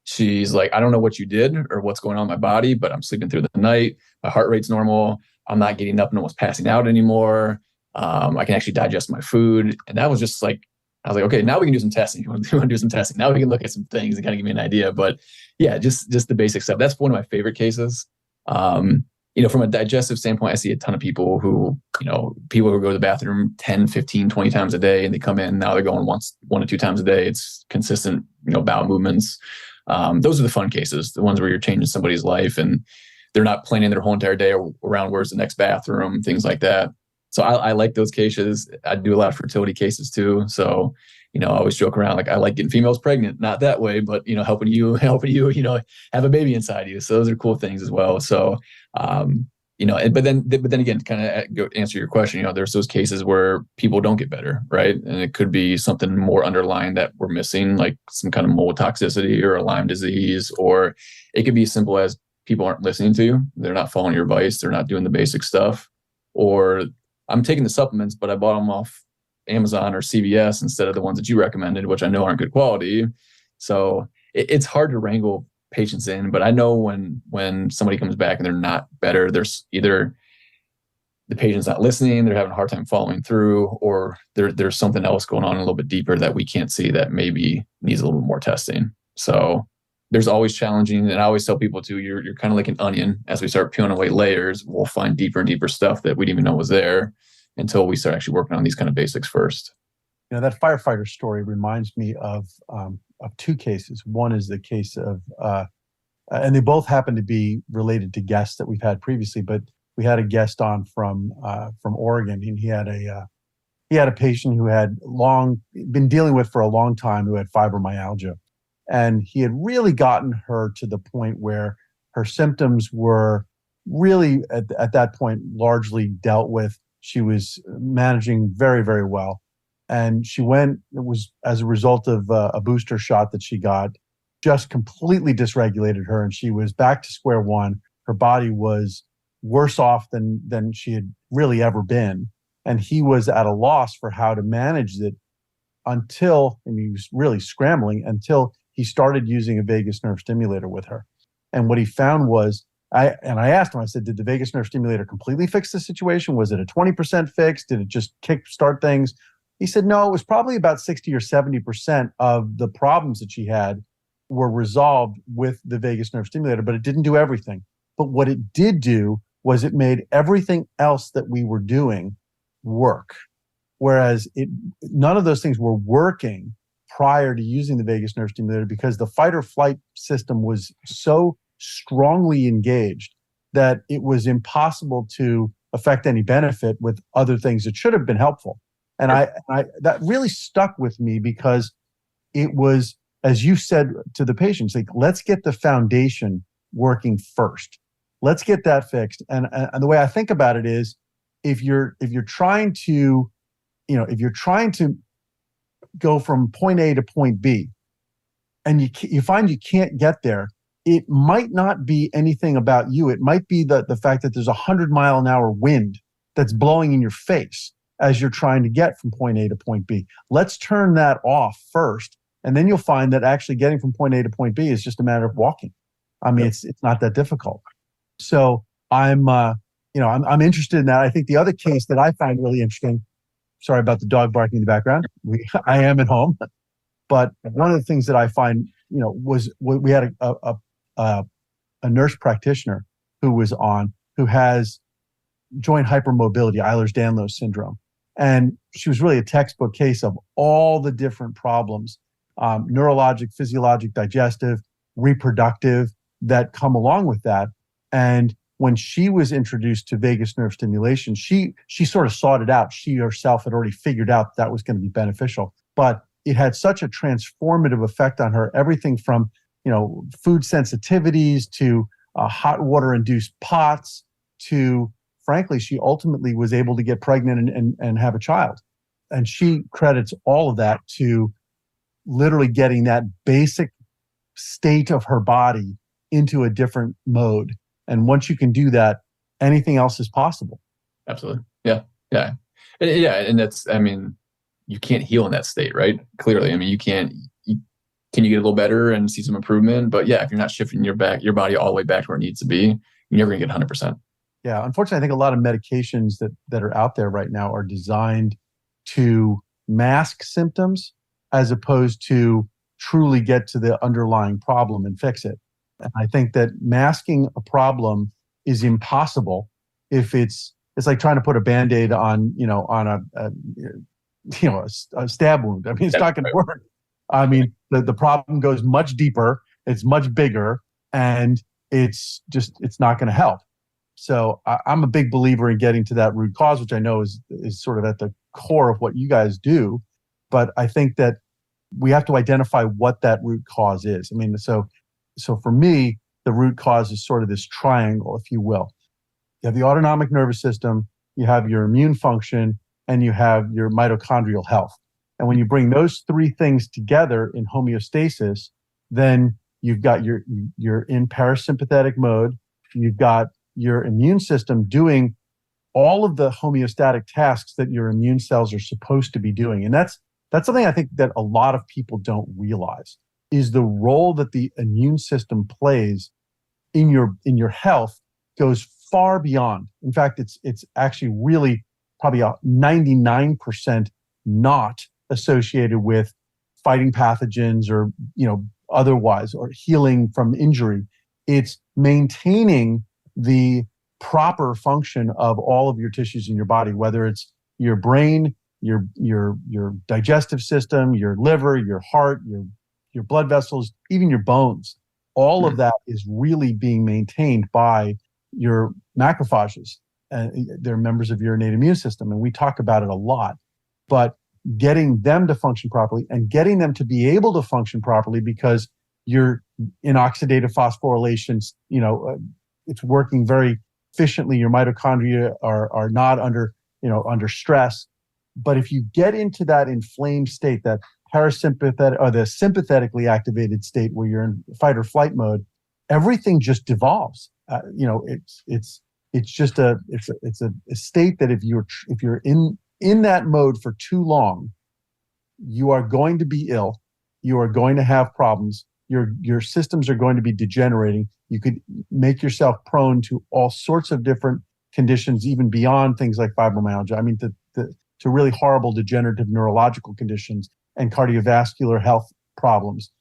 She's like, I don't know what you did or what's going on in my body, but I'm sleeping through the night. My heart rate's normal. I'm not getting up and almost passing out anymore. I can actually digest my food. And that was just like, I was like, okay, now we can do some testing. You want to do some testing? Now we can look at some things and kind of give me an idea. But yeah, just the basic stuff. That's one of my favorite cases. From a digestive standpoint, I see a ton of people who go to the bathroom 10, 15, 20 times a day, and they come in, now they're going 1 to 2 times a day. It's consistent, bowel movements. Those are the fun cases, the ones where you're changing somebody's life and they're not planning their whole entire day around where's the next bathroom, things like that. So I like those cases. I do a lot of fertility cases too. So, I always joke around, like I like getting females pregnant, not that way, but, helping you, have a baby inside you. So those are cool things as well. So, but then again, to kind of answer your question, there's those cases where people don't get better, right? And it could be something more underlying that we're missing, like some kind of mold toxicity or a Lyme disease, or it could be as simple as people aren't listening to you. They're not following your advice. They're not doing the basic stuff. Or I'm taking the supplements, but I bought them off Amazon or CVS instead of the ones that you recommended, which I know aren't good quality. So it's hard to wrangle patients in, but I know when somebody comes back and they're not better, there's either the patient's not listening, they're having a hard time following through, or there's something else going on a little bit deeper that we can't see that maybe needs a little bit more testing. So there's always challenging. And I always tell people too, you're kind of like an onion. As we start peeling away layers, we'll find deeper and deeper stuff that we didn't even know was there until we start actually working on these kind of basics first. That firefighter story reminds me of 2 cases. One is the case of and they both happen to be related to guests that we've had previously. But we had a guest on from Oregon, and he had a patient who had been dealing with for a long time, who had fibromyalgia, and he had really gotten her to the point where her symptoms were really at that point largely dealt with. She was managing very, very well. And it was as a result of a booster shot that she got, just completely dysregulated her. And she was back to square one. Her body was worse off than she had really ever been. And he was at a loss for how to manage it and he was really scrambling until he started using a vagus nerve stimulator with her. And what he found was, I asked him, I said, did the vagus nerve stimulator completely fix the situation? Was it a 20% fix? Did it just kickstart things? He said, no, it was probably about 60 or 70% of the problems that she had were resolved with the vagus nerve stimulator, but it didn't do everything. But what it did do was it made everything else that we were doing work. Whereas none of those things were working prior to using the vagus nerve stimulator because the fight or flight system was so strongly engaged that it was impossible to affect any benefit with other things that should have been helpful. And I that really stuck with me because it was, as you said to the patients, like, let's get the foundation working first. Let's get that fixed. And the way I think about it is, if you're trying to go from point A to point B, and you find you can't get there, it might not be anything about you. It might be the fact that there's 100-mile-an-hour wind that's blowing in your face as you're trying to get from point A to point B. Let's turn that off first, and then you'll find that actually getting from point A to point B is just a matter of walking. I mean, it's not that difficult. So I'm interested in that. I think the other case that I find really interesting. Sorry about the dog barking in the background. I am at home, but one of the things that I find, was we had a nurse practitioner who has joint hypermobility, Ehlers-Danlos syndrome. And she was really a textbook case of all the different problems, neurologic, physiologic, digestive, reproductive, that come along with that. And when she was introduced to vagus nerve stimulation, she sort of sought it out. She herself had already figured out that was going to be beneficial. But it had such a transformative effect on her, everything from food sensitivities to hot water-induced POTS to, frankly, she ultimately was able to get pregnant and have a child. And she credits all of that to literally getting that basic state of her body into a different mode. And once you can do that, anything else is possible. Absolutely. Yeah. And that's, you can't heal in that state, right? Clearly. Can you get a little better and see some improvement? But yeah, if you're not shifting your body all the way back to where it needs to be, you're never gonna get 100%. Yeah. Unfortunately, I think a lot of medications that are out there right now are designed to mask symptoms as opposed to truly get to the underlying problem and fix it. And I think that masking a problem is impossible if it's like trying to put a Band-Aid on a stab wound. It's not going to work. The problem goes much deeper, it's much bigger, and it's not going to help. So I'm a big believer in getting to that root cause, which I know is sort of at the core of what you guys do. But I think that we have to identify what that root cause is. So for me, the root cause is sort of this triangle, if you will. You have the autonomic nervous system, you have your immune function, and you have your mitochondrial health. And when you bring those three things together in homeostasis, then you've got you're in parasympathetic mode, you've got your immune system doing all of the homeostatic tasks that your immune cells are supposed to be doing. And that's something I think that a lot of people don't realize, is the role that the immune system plays in your health goes far beyond. In fact, it's actually really probably a 99% not associated with fighting pathogens or otherwise, or healing from injury. It's maintaining the proper function of all of your tissues in your body, whether it's your brain, your digestive system, your liver, your heart, your blood vessels, even your bones. all of that is really being maintained by your macrophages. They're members of your innate immune system, and we talk about it a lot. But getting them to function properly and getting them to be able to function properly because you're in oxidative phosphorylation, it's working very efficiently. Your mitochondria are not under stress. But if you get into that inflamed state, that parasympathetic or the sympathetically activated state where you're in fight or flight mode, everything just devolves. It's just a state that if you're in that mode for too long, you are going to be ill. You are going to have problems. Your systems are going to be degenerating. You could make yourself prone to all sorts of different conditions, even beyond things like fibromyalgia. I mean, to really horrible degenerative neurological conditions and cardiovascular health problems.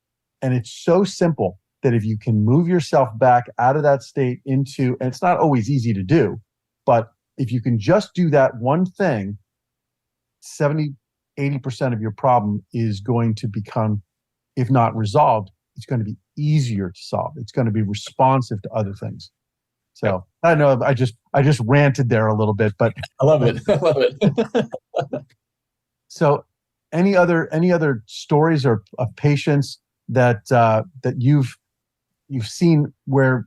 And it's so simple that if you can move yourself back out of that state into, and it's not always easy to do, but if you can just do that one thing, 70, 80% of your problem is going to become, if not resolved, it's going to be easier to solve. It's going to be responsive to other things. So I know I just ranted there a little bit, but I love it. I love it. So any other stories of patients that you've seen where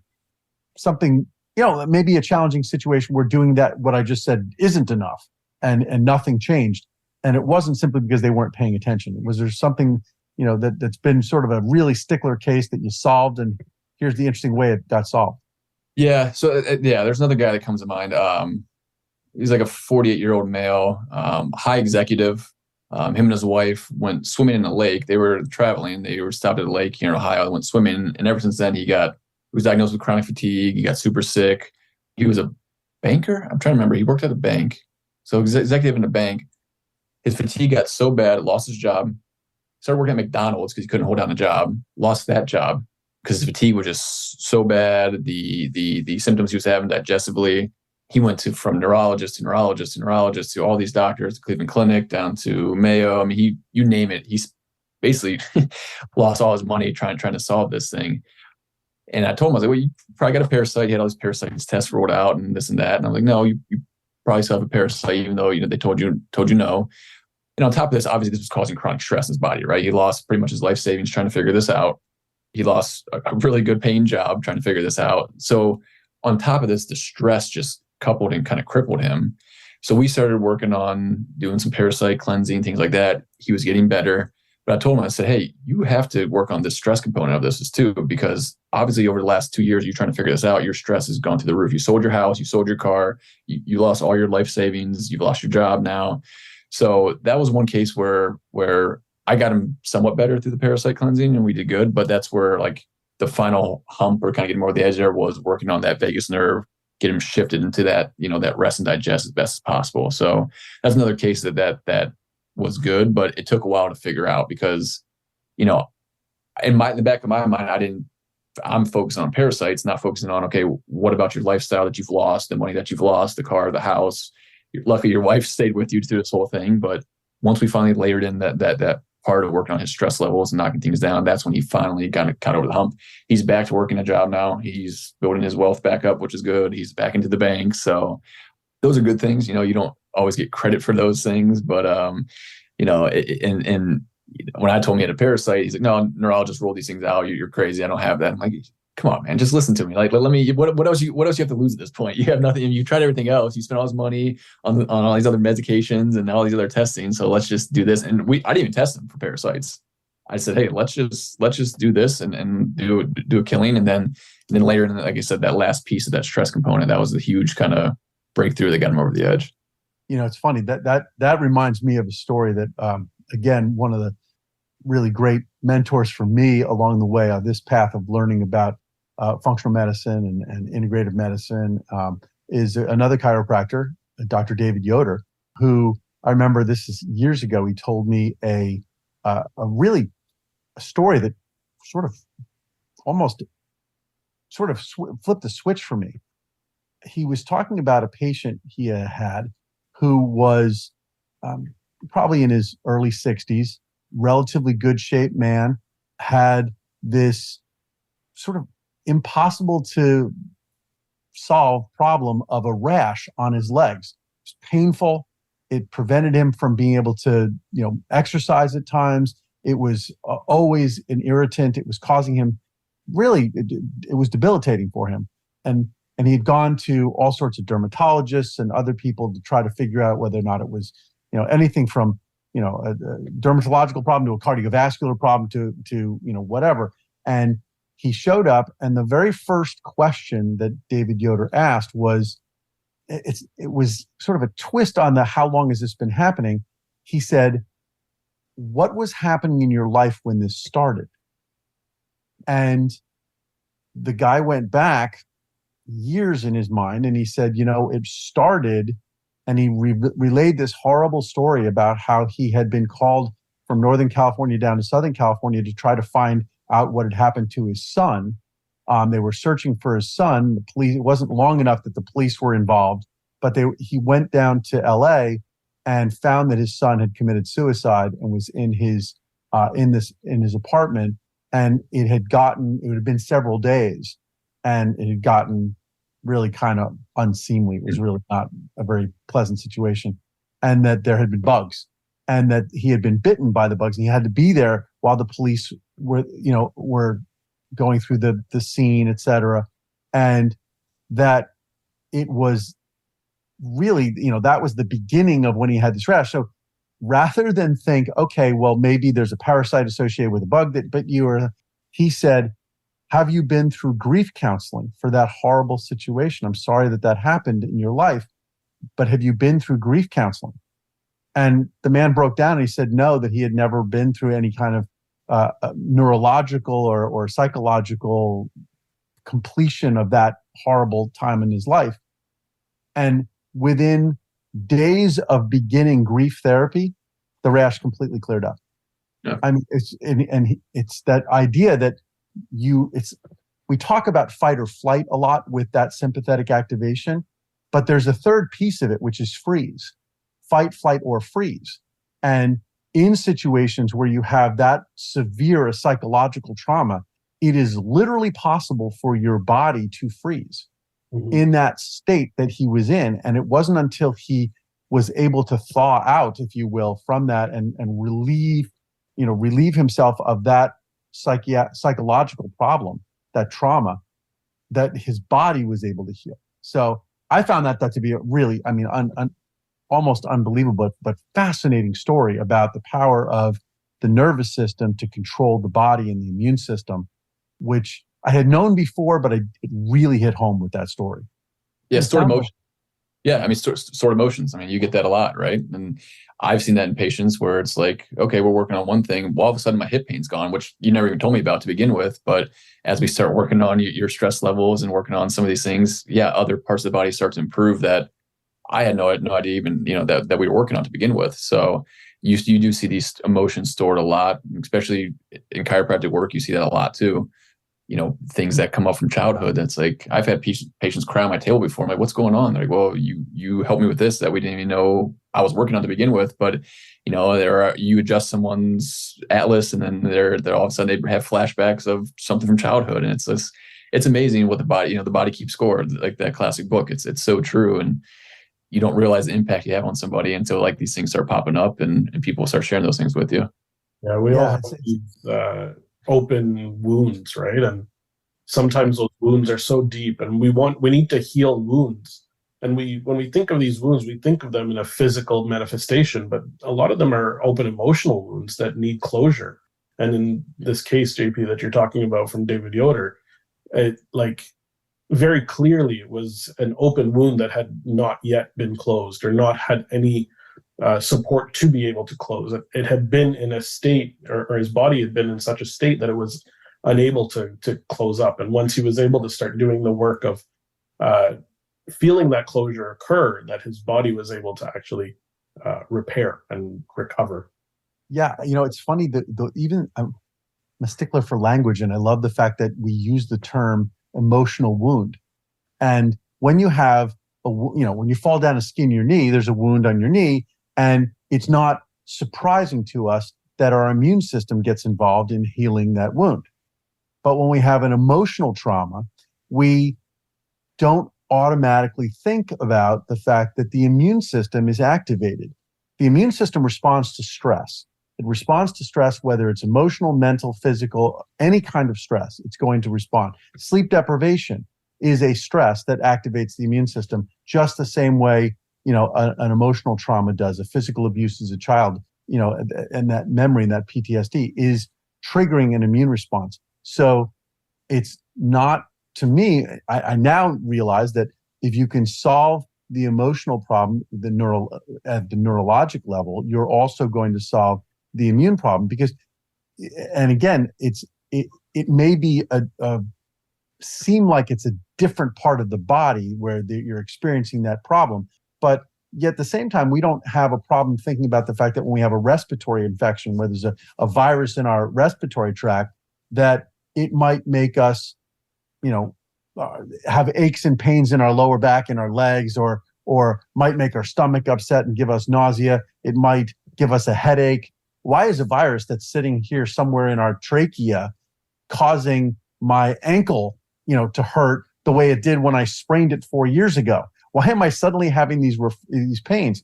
something, maybe a challenging situation where doing that, what I just said, isn't enough and nothing changed. And it wasn't simply because they weren't paying attention. Was there something, that's been sort of a really stickler case that you solved, and here's the interesting way it got solved? Yeah. So there's another guy that comes to mind. He's like a 48-year-old male, high executive. Him and his wife went swimming in a lake. They were traveling. They were stopped at a lake here in Ohio. They went swimming. And ever since then, he was diagnosed with chronic fatigue. He got super sick. He was a banker. I'm trying to remember. He worked at a bank. So executive in a bank. His fatigue got so bad, lost his job. Started working at McDonald's because he couldn't hold down a job. Lost that job because his fatigue was just so bad. The symptoms he was having digestively. He went from neurologist to neurologist to neurologist to all these doctors, Cleveland Clinic down to Mayo. I mean, you name it. He's basically lost all his money trying to solve this thing. And I told him, I was like, well, you probably got a parasite. He had all these parasites tests rolled out and this and that. And I'm like, no, you probably still have a parasite, even though they told you no. And on top of this, obviously, this was causing chronic stress in his body, right? He lost pretty much his life savings trying to figure this out. He lost a really good paying job trying to figure this out. So on top of this, the stress just coupled and kind of crippled him. So we started working on doing some parasite cleansing, things like that. He was getting better. But I told him, I said, hey, you have to work on the stress component of this too, because obviously over the last 2 years, you're trying to figure this out. Your stress has gone through the roof. You sold your house, you sold your car, you lost all your life savings, you've lost your job now. So that was one case where I got him somewhat better through the parasite cleansing and we did good. But that's where like the final hump or kind of getting more of the edge there was working on that vagus nerve, get him shifted into that, that rest and digest as best as possible. So that's another case that was good, but it took a while to figure out because, in the back of my mind, I'm focused on parasites, not focusing on, okay, what about your lifestyle that you've lost, the money that you've lost, the car, the house. Luckily, your wife stayed with you through this whole thing. But once we finally layered in that part of working on his stress levels and knocking things down, that's when he finally got over the hump. He's back to working a job now. He's building his wealth back up, which is good. He's back into the bank. So those are good things. You don't always get credit for those things, but and when I told him he had a parasite, he's like, no, neurologist rolled these things out. You're crazy. I don't have that. I'm like, come on, man, just listen to me. Like, let me, what else you have to lose at this point? You have nothing. You tried everything else. You spent all this money on all these other medications and all these other testing. So let's just do this. And I didn't even test him for parasites. I said, hey, let's just do this and do a killing. And then later, like I said, that last piece of that stress component, that was the huge kind of breakthrough that got him over the edge. It's funny that reminds me of a story that, again, one of the really great mentors for me along the way on this path of learning about functional medicine and integrative medicine is another chiropractor, Dr. David Yoder, who I remember, this is years ago, he told me a story that flipped the switch for me. He was talking about a patient he had who was probably in his early 60s, relatively good shape man, had this sort of impossible to solve problem of a rash on his legs. It was painful. It prevented him from being able to, exercise at times. It was always an irritant. It was causing him really, it was debilitating for him. And he had gone to all sorts of dermatologists and other people to try to figure out whether or not it was, anything from, a dermatological problem to a cardiovascular problem to whatever. And he showed up, and the very first question that David Yoder asked was, it was sort of a twist on the how long has this been happening. He said, what was happening in your life when this started? And the guy went back years in his mind, and he said, it started, and he relayed this horrible story about how he had been called from Northern California down to Southern California to try to find out what had happened to his son. They were searching for his son. The police, it wasn't long enough that the police were involved, but he went down to LA and found that his son had committed suicide and was in his apartment. And it had been several days, and it had gotten really kind of unseemly. It was really not a very pleasant situation, and that there had been bugs, and that he had been bitten by the bugs, and he had to be there while the police were going through the scene, et cetera. And that it was really, that was the beginning of when he had this rash. So rather than think, okay, well, maybe there's a parasite associated with a bug that bit you, he said, have you been through grief counseling for that horrible situation? I'm sorry that happened in your life, but have you been through grief counseling? And the man broke down and he said no, that he had never been through any kind of neurological or psychological completion of that horrible time in his life. And within days of beginning grief therapy, the rash completely cleared up. Yeah. I mean, it's that idea that we talk about fight or flight a lot with that sympathetic activation, but there's a third piece of it, which is freeze, fight, flight, or freeze. And in situations where you have that severe a psychological trauma, it is literally possible for your body to freeze in that state that he was in. And it wasn't until he was able to thaw out, if you will, from that and relieve himself of that psychological problem, that trauma, that his body was able to heal. So I found that to be a really, almost unbelievable, but fascinating story about the power of the nervous system to control the body and the immune system, which I had known before, but it really hit home with that story. Yeah, stored emotions. Yeah, stored emotions. You get that a lot, right? And I've seen that in patients where it's like, okay, we're working on one thing. Well, all of a sudden my hip pain's gone, which you never even told me about to begin with. But as we start working on your stress levels and working on some of these things, other parts of the body start to improve that I had no idea even, that we were working on to begin with. So you do see these emotions stored a lot, especially in chiropractic work. You see that a lot too. Things that come up from childhood. That's like, I've had patients cry on my table before. I'm like, what's going on? They're like, well, you helped me with this that we didn't even know I was working on to begin with. But, you adjust someone's atlas and then they're all of a sudden they have flashbacks of something from childhood. And it's amazing what the body keeps score, like that classic book. It's so true. And you don't realize the impact you have on somebody until like these things start popping up and people start sharing those things with you. Yeah, we all have these open wounds, right? And sometimes those wounds are so deep, and we need to heal wounds. And when we think of these wounds, we think of them in a physical manifestation, but a lot of them are open emotional wounds that need closure. And in this case, JP, that you're talking about from David Yoder, it very clearly it was an open wound that had not yet been closed or not had any support to be able to close. It had been in a state, or his body had been in such a state that it was unable to close up. And once he was able to start doing the work of feeling that closure occur, that his body was able to actually repair and recover. Yeah, it's funny that even I'm a stickler for language, and I love the fact that we use the term emotional wound. And when you have when you fall down and skin your knee, there's a wound on your knee, and it's not surprising to us that our immune system gets involved in healing that wound. But when we have an emotional trauma, we don't automatically think about the fact that the immune system is activated. The immune system responds to stress. It responds to stress, whether it's emotional, mental, physical, any kind of stress, it's going to respond. Sleep deprivation is a stress that activates the immune system just the same way, an emotional trauma does. A physical abuse as a child, and that memory and that PTSD is triggering an immune response. So it's not, to me, I now realize that if you can solve the emotional problem at the neurologic level, you're also going to solve the immune problem. Because, and again, it may be seem like it's a different part of the body where you're experiencing that problem, but yet at the same time, we don't have a problem thinking about the fact that when we have a respiratory infection, where there's a virus in our respiratory tract, that it might make us, have aches and pains in our lower back and our legs, or might make our stomach upset and give us nausea. It might give us a headache. Why is a virus that's sitting here somewhere in our trachea causing my ankle, to hurt the way it did when I sprained it 4 years ago? Why am I suddenly having these pains?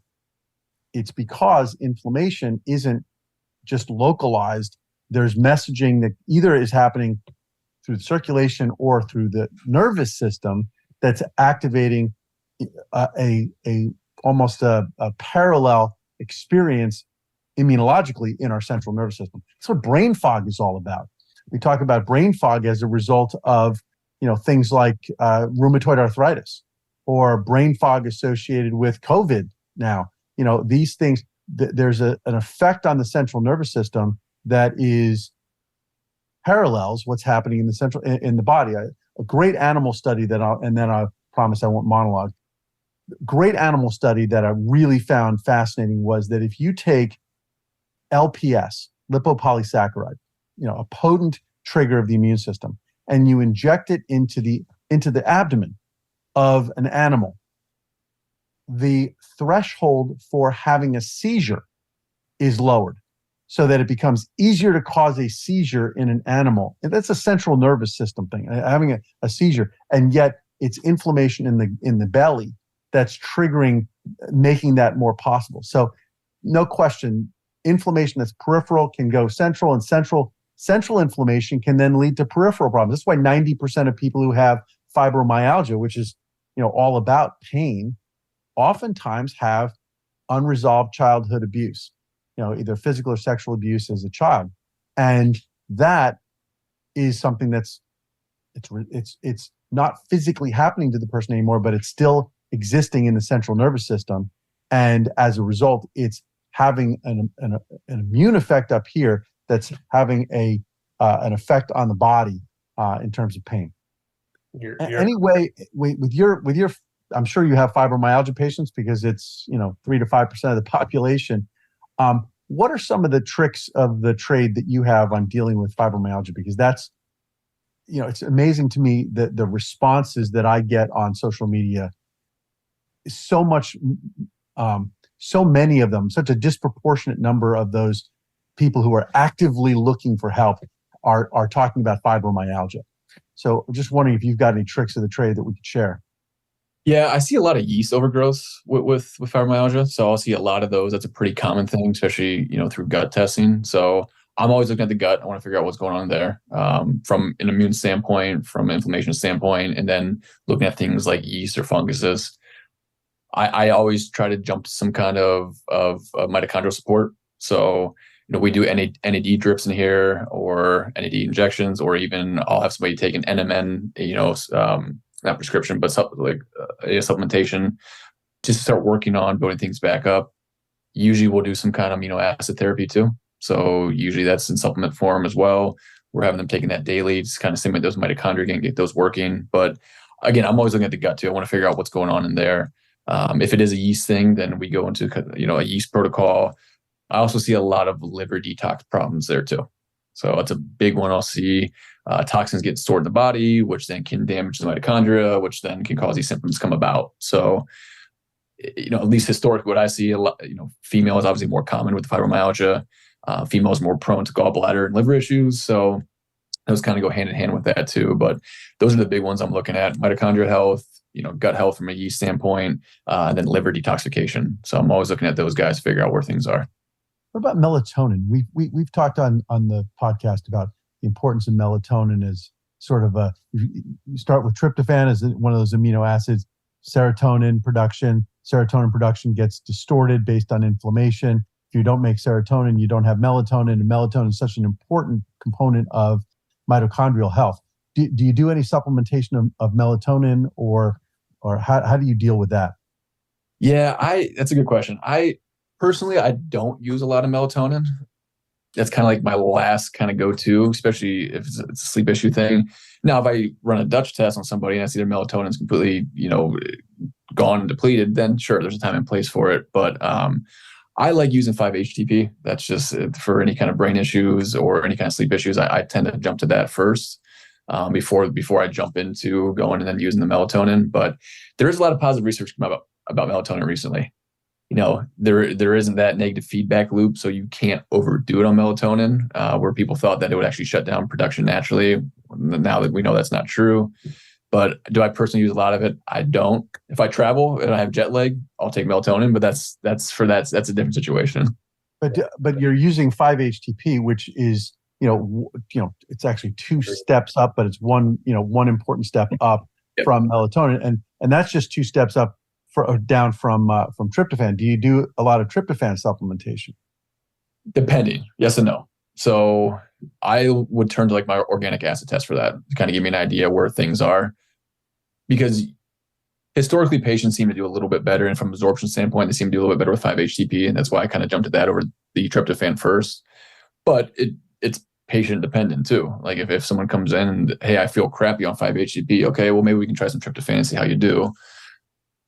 It's because inflammation isn't just localized. There's messaging that either is happening through the circulation or through the nervous system that's activating almost a parallel experience immunologically in our central nervous system. That's what brain fog is all about. We talk about brain fog as a result of things like rheumatoid arthritis, or brain fog associated with COVID. Now, these things, there's an effect on the central nervous system that parallels what's happening in the body. A great animal study I promise I won't monologue. Great animal study that I really found fascinating was that if you take LPS, lipopolysaccharide, a potent trigger of the immune system, and you inject it into the abdomen of an animal, the threshold for having a seizure is lowered, so that it becomes easier to cause a seizure in an animal. And that's a central nervous system thing, having a seizure, and yet it's inflammation in the belly that's triggering, making that more possible. So no question, inflammation that's peripheral can go central, and central inflammation can then lead to peripheral problems. That's why 90% of people who have fibromyalgia, which is all about pain, oftentimes have unresolved childhood abuse, either physical or sexual abuse as a child. And that is something that's it's not physically happening to the person anymore, but it's still existing in the central nervous system. And as a result, it's having an immune effect up here that's having an effect on the body in terms of pain. Anyway, with your, I'm sure you have fibromyalgia patients, because it's 3 to 5% of the population. What are some of the tricks of the trade that you have on dealing with fibromyalgia? Because that's, it's amazing to me that the responses that I get on social media is so much, so many of them, such a disproportionate number of those people who are actively looking for help are talking about fibromyalgia. So just wondering if you've got any tricks of the trade that we could share. Yeah, I see a lot of yeast overgrowth with fibromyalgia. So I'll see a lot of those. That's a pretty common thing, especially, through gut testing. So I'm always looking at the gut. I want to figure out what's going on there from an immune standpoint, from an inflammation standpoint, and then looking at things like yeast or funguses. I always try to jump to some kind of mitochondrial support. So, we do NAD drips in here, or NAD injections, or even I'll have somebody take an NMN, not prescription, but supplementation, just to start working on building things back up. Usually we'll do some kind of amino acid therapy too. So usually that's in supplement form as well. We're having them taking that daily, just kind of stimulate those mitochondria and get those working. But again, I'm always looking at the gut too. I want to figure out what's going on in there. If it is a yeast thing, then we go into a yeast protocol. I also see a lot of liver detox problems there too. So it's a big one. I'll see toxins get stored in the body, which then can damage the mitochondria, which then can cause these symptoms come about. So, at least historically, what I see, female is obviously more common with fibromyalgia. Female is more prone to gallbladder and liver issues. So those kind of go hand in hand with that too. But those are the big ones I'm looking at: mitochondrial health, gut health from a yeast standpoint, and then liver detoxification. So I'm always looking at those guys to figure out where things are. What about melatonin? We've talked on the podcast about the importance of melatonin as sort of you start with tryptophan as one of those amino acids, serotonin production. Serotonin production gets distorted based on inflammation. If you don't make serotonin, you don't have melatonin, and melatonin is such an important component of mitochondrial health. Do you do any supplementation of melatonin, or how do you deal with that? Yeah, that's a good question. Personally, I don't use a lot of melatonin. That's kind of like my last kind of go-to, especially if it's a sleep issue thing. Now, if I run a Dutch test on somebody and I see their melatonin is completely, gone and depleted, then sure, there's a time and place for it. But I like using 5-HTP. That's just for any kind of brain issues or any kind of sleep issues. I tend to jump to that first before I jump into going and then using the melatonin. But there is a lot of positive research about melatonin recently. There isn't that negative feedback loop, so you can't overdo it on melatonin, where people thought that it would actually shut down production naturally. Now that we know that's not true. But do I personally use a lot of it? I don't. If I travel and I have jet lag, I'll take melatonin, but that's a different situation. But you're using 5-HTP, which is it's actually two steps up, but it's one important step up from melatonin, and that's just two steps up down from tryptophan. Do you do a lot of tryptophan supplementation? Depending, yes and no. So I would turn to like my organic acid test for that to kind of give me an idea where things are, because historically patients seem to do a little bit better, and from absorption standpoint, they seem to do a little bit better with 5-HTP, and that's why I kind of jumped at that over the tryptophan first. But it's patient dependent too. Like if someone comes in and, hey, I feel crappy on 5-HTP, okay, well maybe we can try some tryptophan and see how you do.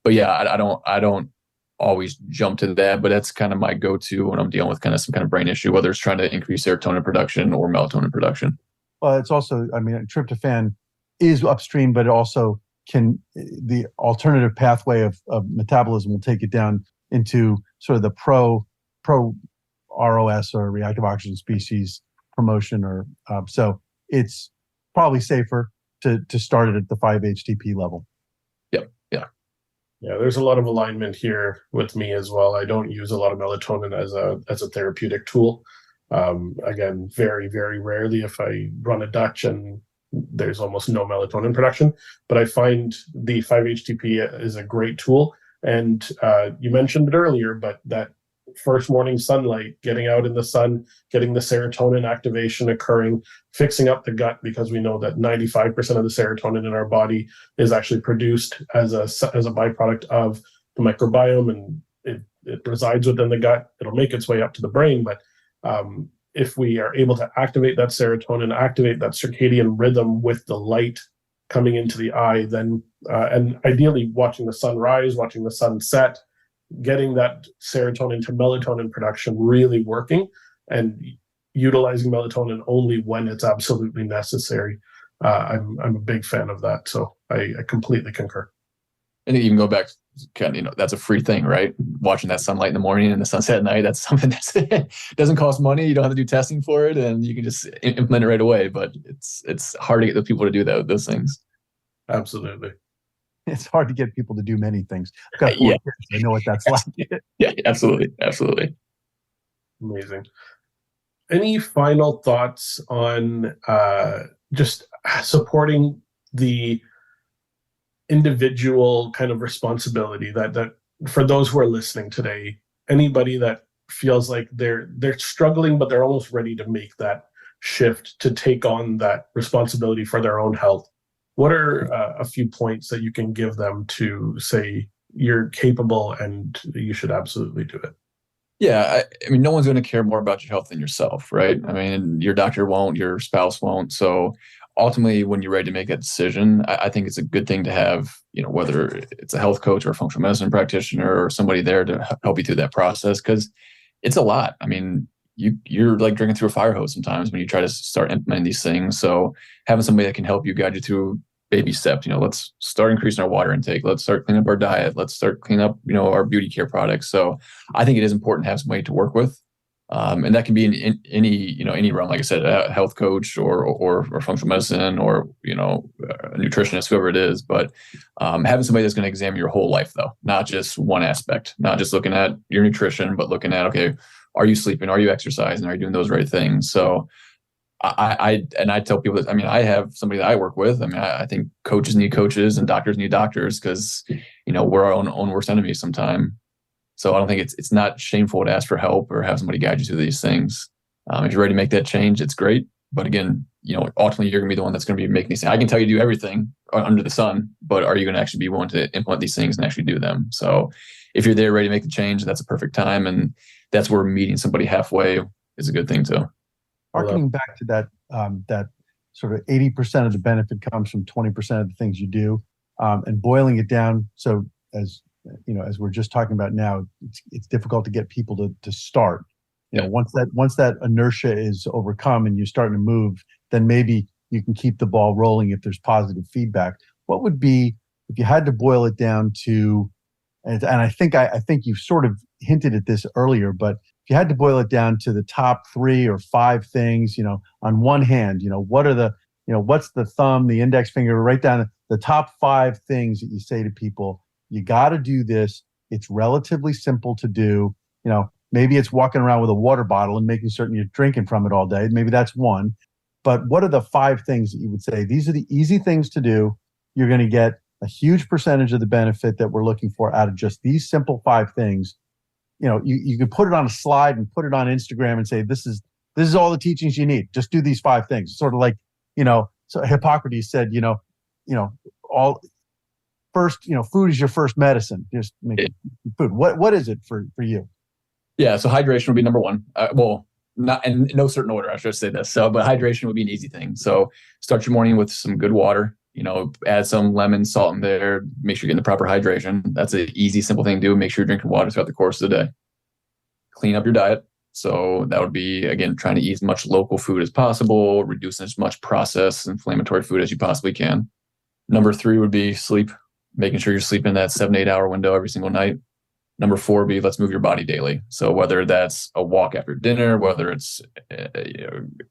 But yeah, I don't always jump to that, but that's kind of my go-to when I'm dealing with kind of some kind of brain issue, whether it's trying to increase serotonin production or melatonin production. Well, it's also, tryptophan is upstream, but it also the alternative pathway of metabolism will take it down into sort of the pro ROS or reactive oxygen species promotion, or so it's probably safer to start it at the 5-HTP level. Yeah, there's a lot of alignment here with me as well. I don't use a lot of melatonin as a therapeutic tool. Again, very, very rarely if I run a Dutch and there's almost no melatonin production. But I find the 5-HTP is a great tool. And you mentioned it earlier, but that first morning sunlight, getting out in the sun, getting the serotonin activation occurring, fixing up the gut, because we know that 95% of the serotonin in our body is actually produced as a byproduct of the microbiome, and it resides within the gut. It'll make its way up to the brain, but if we are able to activate that serotonin, activate that circadian rhythm with the light coming into the eye, then and ideally watching the sun rise, watching the sun set, getting that serotonin to melatonin production really working, and utilizing melatonin only when it's absolutely necessary. I'm a big fan of that, so I completely concur. And even go back, that's a free thing, right? Watching that sunlight in the morning and the sunset at night, that's something that doesn't cost money. You don't have to do testing for it, and you can just implement it right away. But it's hard to get the people to do that with those things. Absolutely. It's hard to get people to do many things. I've got 4 kids. I know what that's like. Yeah, absolutely. Amazing. Any final thoughts on just supporting the individual kind of responsibility that for those who are listening today, anybody that feels like they're struggling, but they're almost ready to make that shift to take on that responsibility for their own health? What are a few points that you can give them to say you're capable and you should absolutely do it? Yeah, I mean, no one's going to care more about your health than yourself, right? I mean, your doctor won't, your spouse won't. So ultimately, when you're ready to make that decision, I think it's a good thing to have, whether it's a health coach or a functional medicine practitioner or somebody there to help you through that process, because it's a lot. I mean, you're like drinking through a fire hose sometimes when you try to start implementing these things. So having somebody that can help you, guide you through baby steps, let's start increasing our water intake. Let's start cleaning up our diet. Let's start cleaning up, our beauty care products. So I think it is important to have somebody to work with. And that can be in any realm, like I said, a health coach or functional medicine or, a nutritionist, whoever it is. But having somebody that's going to examine your whole life, though, not just one aspect, not just looking at your nutrition, but looking at, okay, are you sleeping? Are you exercising? Are you doing those right things? So I tell people that, I have somebody that I work with. I think coaches need coaches and doctors need doctors because, we're our own worst enemies sometimes. So I don't think it's not shameful to ask for help or have somebody guide you through these things. If you're ready to make that change, it's great. But again, ultimately you're going to be the one that's going to be making these things. I can tell you do everything under the sun, but are you going to actually be willing to implement these things and actually do them? So if you're there ready to make the change, that's a perfect time. And that's where meeting somebody halfway is a good thing too. Harkening back to that sort of 80% of the benefit comes from 20% of the things you do, and boiling it down. So as we're just talking about now, it's difficult to get people to start. Once that inertia is overcome and you're starting to move, then maybe you can keep the ball rolling if there's positive feedback. What would be, if you had to boil it down to, and I think you've sort of hinted at this earlier, but if you had to boil it down to the top 3 or 5 things, on one hand, what are the, what's the thumb, the index finger, write down the top 5 things that you say to people, you got to do this. It's relatively simple to do. Maybe it's walking around with a water bottle and making certain you're drinking from it all day. Maybe that's one. But what are the 5 things that you would say, these are the easy things to do? You're going to get a huge percentage of the benefit that we're looking for out of just these simple 5 things. You could put it on a slide and put it on Instagram and say, this is all the teachings you need. Just do these 5 things. Sort of like, so Hippocrates said, food is your first medicine. Just make food. What is it for you? Yeah. So hydration would be number 1. Not in no certain order, I should say this. So, but hydration would be an easy thing. So start your morning with some good water, add some lemon, salt in there, make sure you're getting the proper hydration. That's an easy, simple thing to do. Make sure you're drinking water throughout the course of the day. Clean up your diet. So that would be, again, trying to eat as much local food as possible, reducing as much processed inflammatory food as you possibly can. Number 3 would be sleep, making sure you're sleeping that 7-8 hour window every single night. Number 4 would be, let's move your body daily. So whether that's a walk after dinner, whether it's,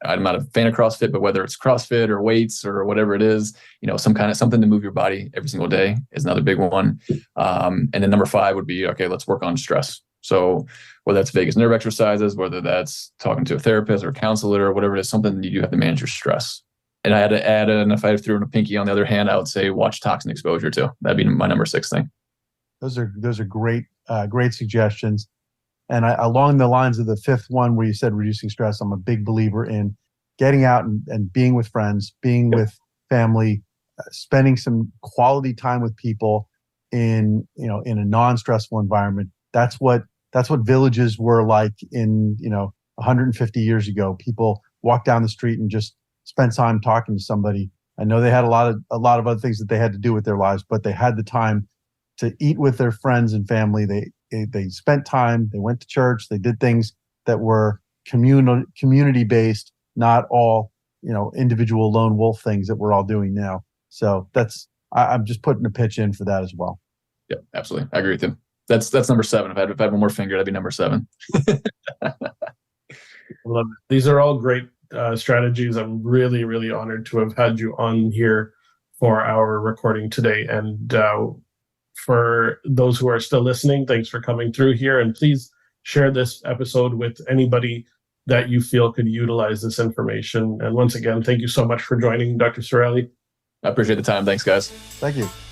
I'm not a fan of CrossFit, but whether it's CrossFit or weights or whatever it is, something to move your body every single day is another big one. And then number 5 would be, okay, let's work on stress. So whether that's vagus nerve exercises, whether that's talking to a therapist or a counselor or whatever it is, something you do have to manage your stress. And I had to add in, if I threw in a pinky on the other hand, I would say watch toxin exposure too. That'd be my number 6 thing. Those are great suggestions. And along the lines of the 5th one where you said reducing stress, I'm a big believer in getting out and being with friends, being with family, spending some quality time with people in a non-stressful environment. That's what villages were like in 150 years ago. People walked down the street and just spent time talking to somebody. I know they had a lot of other things that they had to do with their lives, but they had the time to eat with their friends and family. They spent time, they went to church, they did things that were community based, not all, individual lone wolf things that we're all doing now. So I'm just putting a pitch in for that as well. Yeah, absolutely. I agree with you. That's number 7. If I had one more finger, that'd be number 7. I love it. These are all great strategies. I'm really, really honored to have had you on here for our recording today. And for those who are still listening, thanks for coming through here. And please share this episode with anybody that you feel could utilize this information. And once again, thank you so much for joining, Dr. Cirelli. I appreciate the time. Thanks, guys. Thank you.